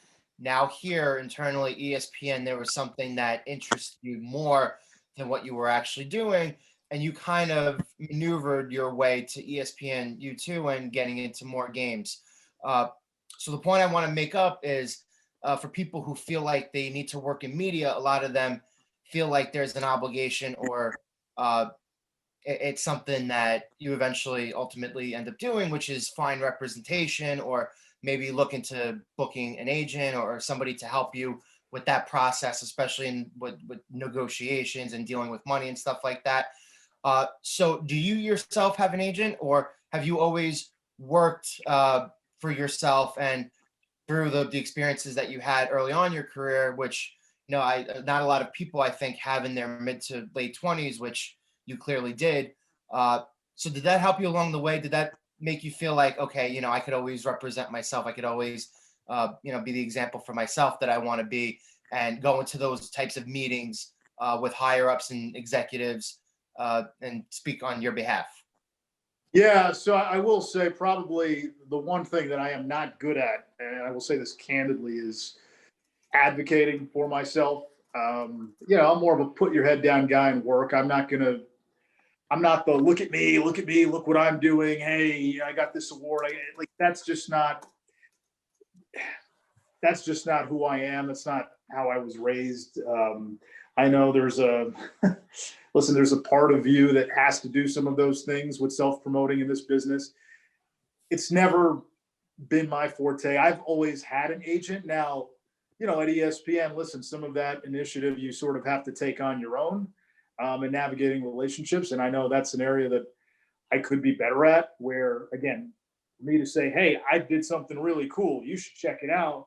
Now here internally, ESPN, there was something that interested you more than what you were actually doing, and you kind of maneuvered your way to ESPN U2 and getting into more games. So the point I want to make up is for people who feel like they need to work in media, a lot of them feel like there's an obligation or it's something that you eventually ultimately end up doing, which is find representation or maybe look into booking an agent or somebody to help you with that process, especially with negotiations and dealing with money and stuff like that. So do you yourself have an agent, or have you always worked for yourself and through the experiences that you had early on in your career, which, not a lot of people I think have in their mid to late 20s, which you clearly did. So did that help you along the way? Did that make you feel like, okay, I could always represent myself. I could always, be the example for myself that I want to be, and go into those types of meetings with higher ups and executives and speak on your behalf? Yeah, so I will say probably the one thing that I am not good at, and I will say this candidly, is advocating for myself. I'm more of a put your head down guy and work. I'm not the look at me, look what I'm doing. Hey, I got this award. That's just not who I am. That's not how I was raised. I know there's there's a part of you that has to do some of those things with self-promoting in this business. It's never been my forte. I've always had an agent. Now, at ESPN, listen, some of that initiative you sort of have to take on your own in navigating relationships. And I know that's an area that I could be better at, where, again, for me to say, hey, I did something really cool, you should check it out.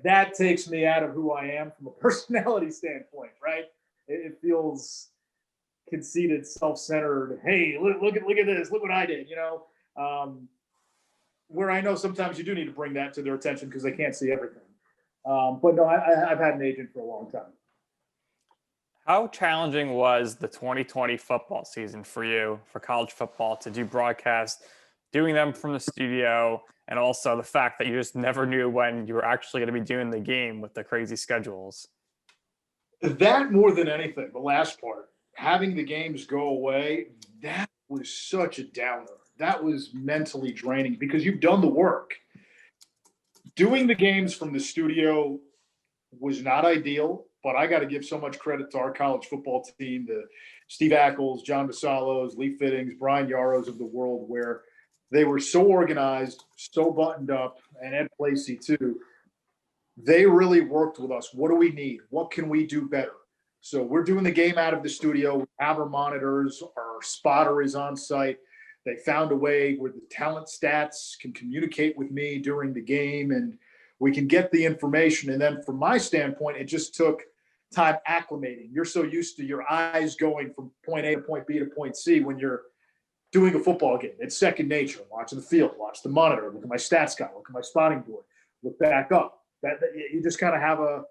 That takes me out of who I am from a personality standpoint, right? It feels conceited, self-centered. Hey, look at this. Look what I did. Where I know sometimes you do need to bring that to their attention because they can't see everything. But no, I've had an agent for a long time. How challenging was the 2020 football season for you, for college football, to do broadcasts, doing them from the studio, and also the fact that you just never knew when you were actually going to be doing the game with the crazy schedules? That more than anything, the last part, having the games go away, that was such a downer. That was mentally draining because you've done the work. Doing the games from the studio was not ideal, but I got to give so much credit to our college football team, the Steve Ackles, John Vasallos, Lee Fittings, Brian Yarrows of the world, where they were so organized, so buttoned up, and Ed Placey too. They really worked with us. What do we need? What can we do better? So we're doing the game out of the studio. We have our monitors. Our spotter is on site. They found a way where the talent stats can communicate with me during the game, and we can get the information. And then from my standpoint, it just took time acclimating. You're so used to your eyes going from point A to point B to point C when you're doing a football game. It's second nature. Watching the field, watch the monitor, look at my stats guide, look at my spotting board, look back up. That you just kind of have a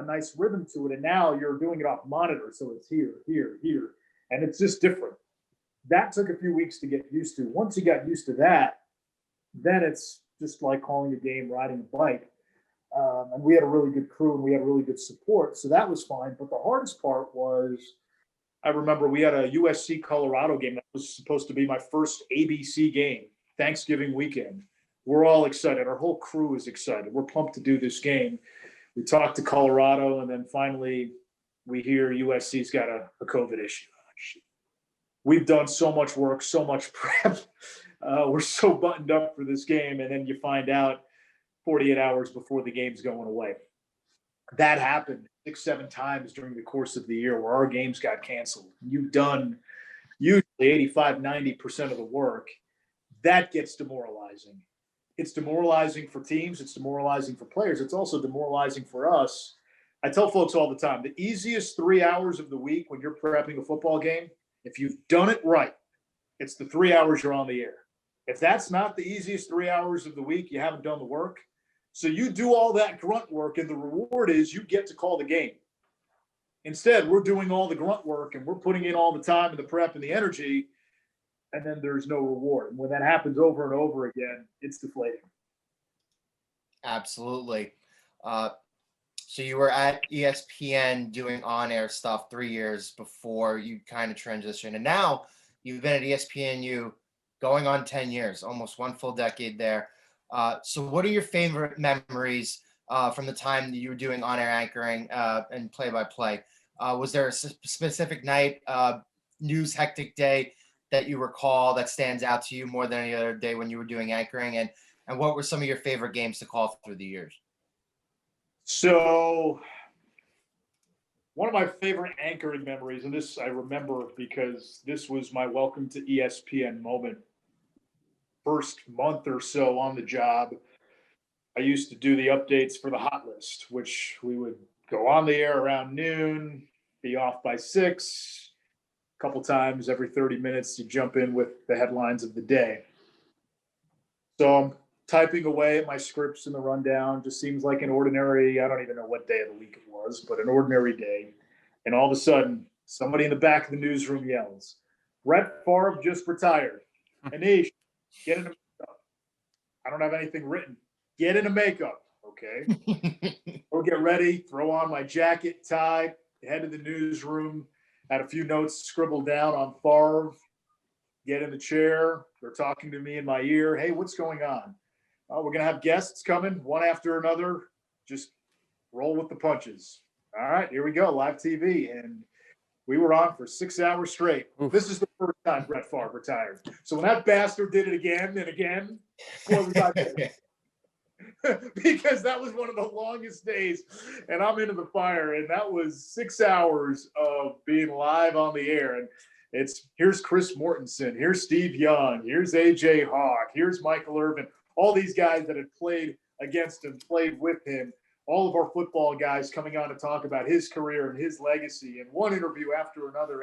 nice rhythm to it. And now you're doing it off monitor. So it's here, here, here. And it's just different. That took a few weeks to get used to. Once you got used to that, then it's just like calling a game, riding a bike. And we had a really good crew and we had really good support. So that was fine. But the hardest part was, I remember we had a USC Colorado game that was supposed to be my first ABC game, Thanksgiving weekend. We're all excited. Our whole crew is excited. We're pumped to do this game. We talked to Colorado, and then finally we hear USC's got a COVID issue. We've done so much work, so much prep. We're so buttoned up for this game, and then you find out 48 hours before the game's going away. That happened 6-7 times during the course of the year where our games got canceled. You've done usually 85-90% of the work. That gets demoralizing. It's demoralizing for teams. It's demoralizing for players. It's also demoralizing for us. I tell folks all the time, the easiest 3 hours of the week when you're prepping a football game, if you've done it right, it's the 3 hours you're on the air. If that's not the easiest 3 hours of the week, you haven't done the work. So you do all that grunt work, and the reward is you get to call the game. Instead, we're doing all the grunt work, and we're putting in all the time and the prep and the energy, and then there's no reward. And when that happens over and over again, it's deflating. Absolutely. So you were at ESPN doing on-air stuff 3 years before you kind of transitioned, and now you've been at ESPNU going on 10 years, almost one full decade there. So what are your favorite memories from the time that you were doing on-air anchoring and play-by-play? Was there a specific night, news hectic day that you recall that stands out to you more than any other day when you were doing anchoring? And what were some of your favorite games to call through the years? So one of my favorite anchoring memories, and this I remember because this was my welcome to ESPN moment. First month or so on the job, I used to do the updates for the hot list, which we would go on the air around noon, be off by 6, a couple times every 30 minutes to jump in with the headlines of the day. So I'm typing away at my scripts in the rundown. Just seems like an ordinary, I don't even know what day of the week it was, but an ordinary day. And all of a sudden, somebody in the back of the newsroom yells, "Brett Favre just retired. Anish, get into makeup." I don't have anything written. Get into makeup, okay? Go get ready, throw on my jacket, tie, head to the newsroom, had a few notes scribbled down on Favre, get in the chair. They're talking to me in my ear. "Hey, what's going on?" "We're going to have guests coming one after another. Just roll with the punches." All right, here we go, live TV. And we were on for 6 hours straight. Oof. This is the first time Brett Favre retired. So when that bastard did it again and again, because that was one of the longest days, and I'm into the fire, and that was 6 hours of being live on the air. And here's Chris Mortensen, here's Steve Young, here's AJ Hawk, here's Michael Irvin, all these guys that had played against him, played with him, all of our football guys coming on to talk about his career and his legacy, and one interview after another,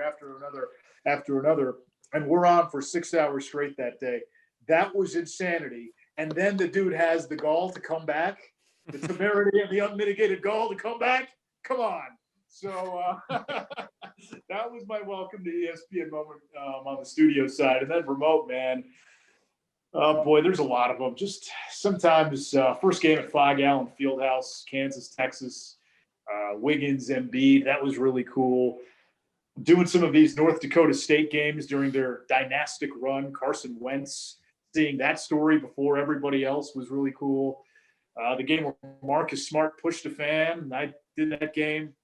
and we're on for 6 hours straight that day. That was insanity. And then the dude has the gall to come back, the temerity and the unmitigated gall to come back. Come on. So that was my welcome to ESPN moment on the studio side. And then remote, man. Boy, there's a lot of them. Just sometimes first game at Fog Allen Fieldhouse, Kansas, Texas, Wiggins, Embiid. That was really cool. Doing some of these North Dakota State games during their dynastic run, Carson Wentz, seeing that story before everybody else was really cool. The game where Marcus Smart pushed a fan, and I did that game.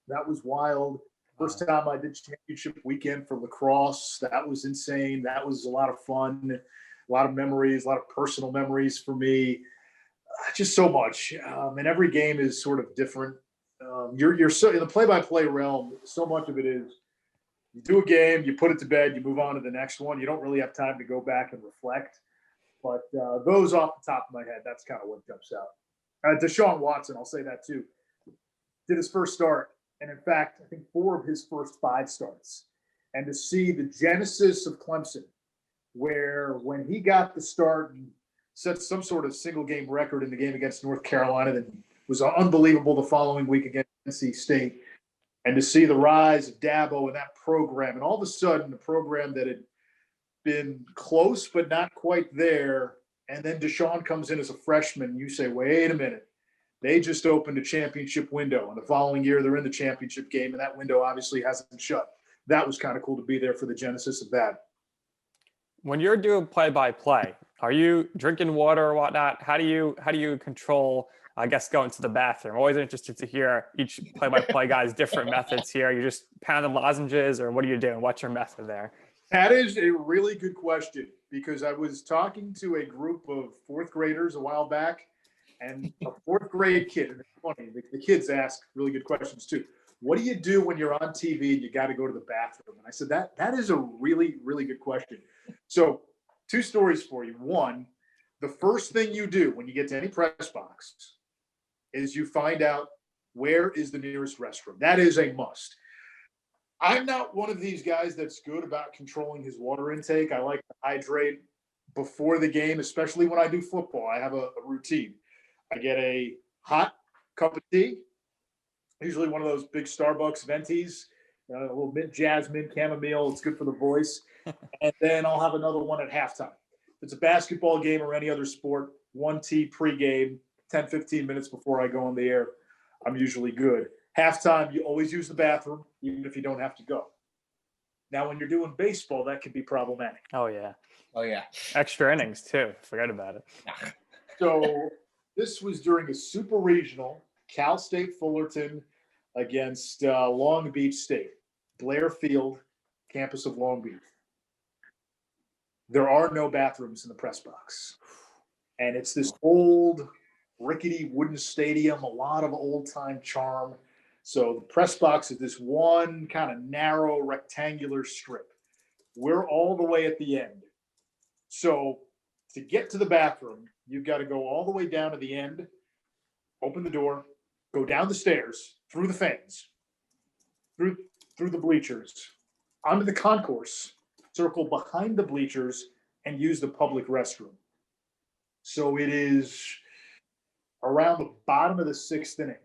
That was wild. First time I did championship weekend for lacrosse. That was insane. That was a lot of fun, a lot of memories, a lot of personal memories for me. Just so much. And every game is sort of different. You're so in the play-by-play realm, so much of it is you do a game, you put it to bed, you move on to the next one. You don't really have time to go back and reflect. But those off the top of my head, that's kind of what jumps out. Deshaun Watson, I'll say that too, did his first start. And in fact, I think 4 of his first 5 starts. And to see the genesis of Clemson, where when he got the start and set some sort of single game record in the game against North Carolina that was unbelievable the following week against NC State, and to see the rise of Dabo and that program, and all of a sudden the program that had been close but not quite there, and then Deshaun comes in as a freshman, you say, wait a minute, they just opened a championship window, and the following year they're in the championship game, and that window obviously hasn't shut. That was kind of cool to be there for the genesis of that. When you're doing play-by-play, are you drinking water or whatnot? How do you control, I guess, going to the bathroom? I'm always interested to hear each play-by-play guy's different methods here. You're just pounding lozenges, or what are you doing? What's your method there? That is a really good question, because I was talking to a group of 4th graders a while back, and a 4th grade kid, and it's funny, the kids ask really good questions too. What do you do when you're on TV and you got to go to the bathroom? And I said, that is a really, really good question. So 2 stories for you. One, the first thing you do when you get to any press box is you find out where is the nearest restroom. That is a must. I'm not one of these guys that's good about controlling his water intake. I like to hydrate before the game, especially when I do football. I have a routine. I get a hot cup of tea, usually one of those big Starbucks ventis, a little mint jasmine, chamomile. It's good for the voice. And then I'll have another one at halftime. If it's a basketball game or any other sport, 1 tea pregame, 10, 15 minutes before I go on the air, I'm usually good. Halftime, you always use the bathroom, even if you don't have to go. Now, when you're doing baseball, that can be problematic. Oh yeah. Oh yeah. Extra innings too. Forget about it. So this was during a super regional, Cal State Fullerton against Long Beach State, Blair Field, campus of Long Beach. There are no bathrooms in the press box. And it's this old, rickety wooden stadium, a lot of old-time charm. So the press box is this one kind of narrow rectangular strip. We're all the way at the end. So to get to the bathroom, you've got to go all the way down to the end, open the door, go down the stairs, through the fans, through the bleachers, onto the concourse, circle behind the bleachers, and use the public restroom. So it is around the bottom of the 6th inning.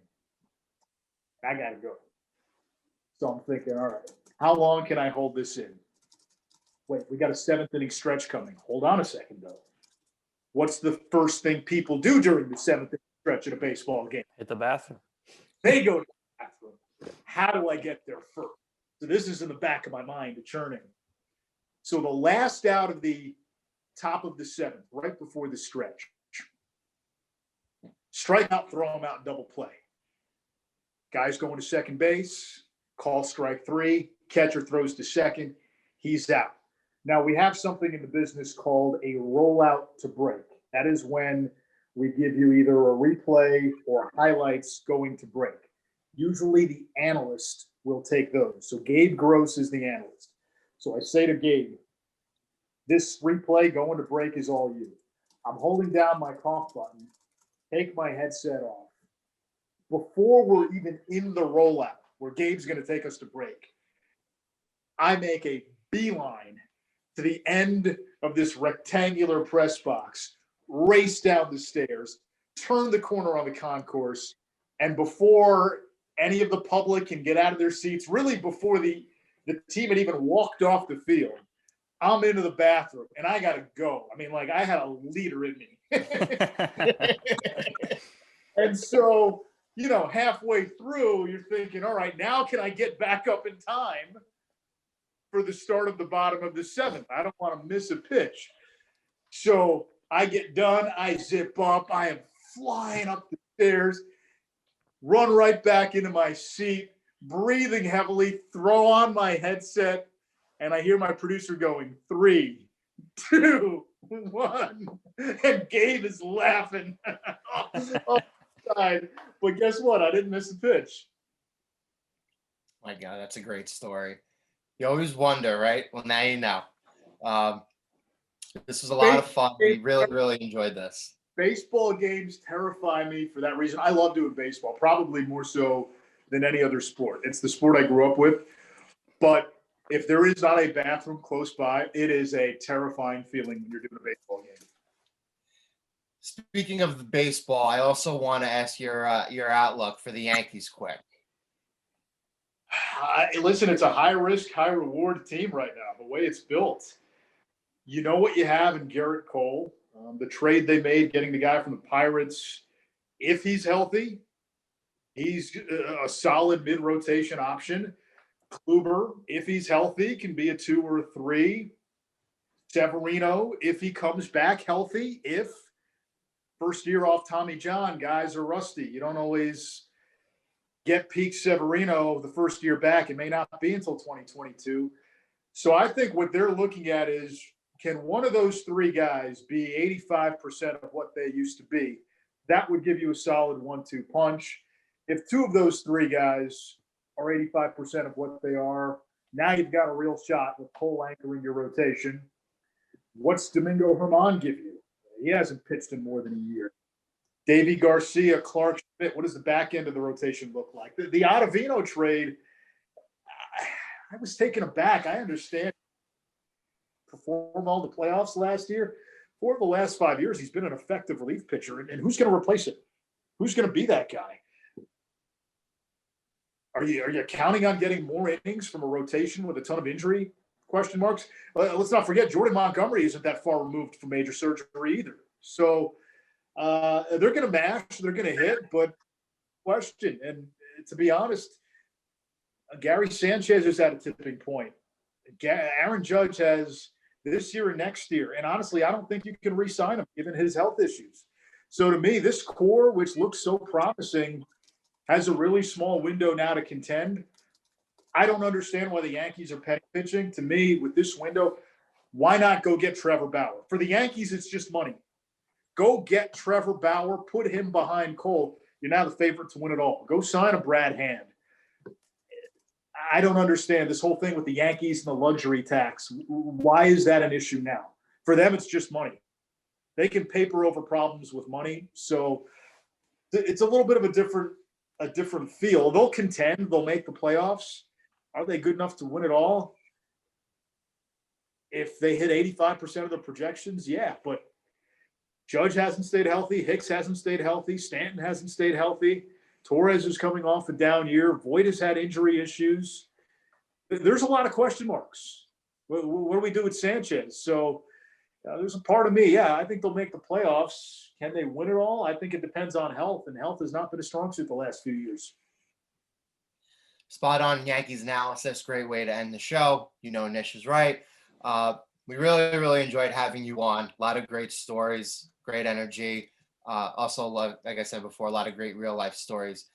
I got to go. So I'm thinking, all right, how long can I hold this in? Wait, we got a 7th inning stretch coming. Hold on a second, though. What's the first thing people do during the 7th inning stretch at a baseball game? Hit the bathroom. They go to the bathroom. How do I get there first? So this is in the back of my mind, churning. So the last out of the top of the 7th, right before the stretch, strike out, throw him out, double play. Guy's going to second base, call strike 3, catcher throws to second, he's out. Now we have something in the business called a rollout to break. That is when we give you either a replay or highlights going to break. Usually the analyst will take those. So Gabe Gross is the analyst. So I say to Gabe, this replay going to break is all you. I'm holding down my cough button, take my headset off. Before we're even in the rollout, where Gabe's going to take us to break, I make a beeline to the end of this rectangular press box, race down the stairs, turn the corner on the concourse, and before any of the public can get out of their seats, really before the team had even walked off the field, I'm into the bathroom and I got to go. I mean, like I had a liter in me. And so, you know, halfway through, you're thinking, all right, now can I get back up in time for the start of the bottom of the 7th? I don't want to miss a pitch. So I get done. I zip up. I am flying up the stairs, run right back into my seat, breathing heavily, throw on my headset, and I hear my producer going, 3, 2, 1. And Gabe is laughing on the side. But guess what? I didn't miss a pitch. My God, that's a great story. You always wonder, right? Well, now you know. This was a lot of fun. We really, really enjoyed this. Baseball games terrify me for that reason. I love doing baseball, probably more so than any other sport. It's the sport I grew up with. But if there is not a bathroom close by, it is a terrifying feeling when you're doing a baseball game. Speaking of the baseball, I also want to ask your outlook for the Yankees quick. Listen, it's a high-risk, high-reward team right now, the way it's built. You know what you have in Garrett Cole. The trade they made, getting the guy from the Pirates, if he's healthy, he's a solid mid-rotation option. Kluber, if he's healthy, can be a 2 or a 3. Severino, if he comes back healthy, if first year off Tommy John, guys are rusty. You don't always get peak Severino the first year back. It may not be until 2022. So I think what they're looking at is, can one of those 3 guys be 85% of what they used to be? That would give you a solid 1-2 punch. If 2 of those 3 guys are 85% of what they are, now you've got a real shot with Cole anchoring your rotation. What's Domingo Germán give you? He hasn't pitched in more than a year. Davy Garcia, Clark Schmidt, what does the back end of the rotation look like? The Ottavino trade, I was taken aback. I understand. Performed all the playoffs last year. For the last 5 years, he's been an effective relief pitcher. And who's going to replace him? Who's going to be that guy? Are you counting on getting more innings from a rotation with a ton of injury question marks? Let's not forget Jordan Montgomery isn't that far removed from major surgery either. So They're going to mash, they're going to hit, but question. And to be honest, Gary Sanchez is at a tipping point. Aaron Judge has this year and next year. And honestly, I don't think you can re-sign him given his health issues. So to me, this core, which looks so promising, has a really small window now to contend. I don't understand why the Yankees are penny pinching. To me, with this window, why not go get Trevor Bauer? For the Yankees, it's just money. Go get Trevor Bauer, put him behind Cole. You're now the favorite to win it all. Go sign a Brad Hand. I don't understand this whole thing with the Yankees and the luxury tax. Why is that an issue now? For them, it's just money. They can paper over problems with money. So it's a little bit of a different feel. They'll contend. They'll make the playoffs. Are they good enough to win it all? If they hit 85% of the projections, yeah. But Judge hasn't stayed healthy. Hicks hasn't stayed healthy. Stanton hasn't stayed healthy. Torres is coming off a down year. Voit has had injury issues. There's a lot of question marks. What do we do with Sanchez? So there's a part of me, yeah, I think they'll make the playoffs. Can they win it all? I think it depends on health, and health has not been a strong suit the last few years. Spot on Yankees analysis. Great way to end the show. You know, Nish is right. We really, really enjoyed having you on. A lot of great stories, great energy. Also, like I said before, a lot of great real life stories,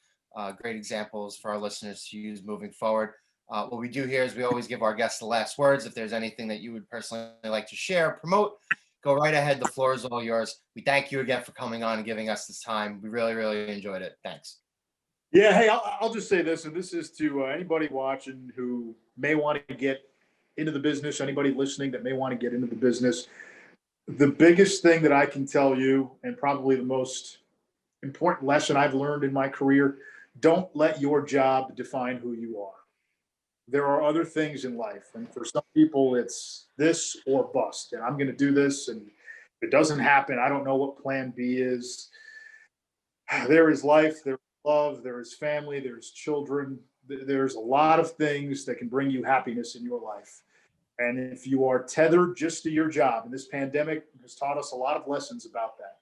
great examples for our listeners to use moving forward. What we do here is we always give our guests the last words. If there's anything that you would personally like to share, promote, go right ahead. The floor is all yours. We thank you again for coming on and giving us this time. We really, really enjoyed it. Thanks. Yeah, hey, I'll just say this, and this is to anybody watching who may want to get into the business, anybody listening that may want to get into the business. The biggest thing that I can tell you, and probably the most important lesson I've learned in my career, don't let your job define who you are. There are other things in life, and for some people, it's this or bust, and I'm going to do this, and if it doesn't happen, I don't know what plan B is. There is life, there is love, there is family, there's children. There's a lot of things that can bring you happiness in your life. And if you are tethered just to your job, and this pandemic has taught us a lot of lessons about that,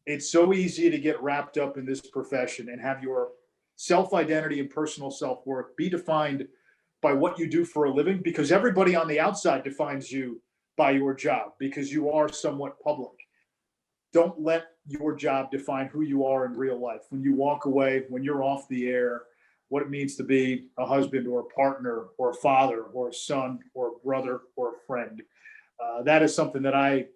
it's so easy to get wrapped up in this profession and have your self-identity and personal self-worth be defined by what you do for a living, because everybody on the outside defines you by your job because you are somewhat public. Don't let your job define who you are in real life. When you walk away, when you're off the air, what it means to be a husband or a partner or a father or a son or a brother or a friend. That is something that I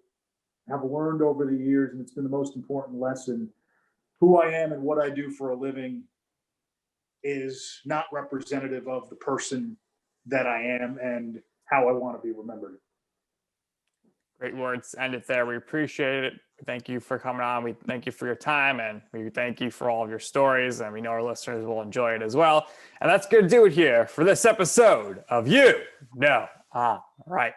have learned over the years, and it's been the most important lesson. Who I am and what I do for a living is not representative of the person that I am and how I want to be remembered. Great words. End it there. We appreciate it. Thank you for coming on. We thank you for your time, and we thank you for all of your stories, and we know our listeners will enjoy it as well. And that's going to do it here for this episode of You Know I'm Right.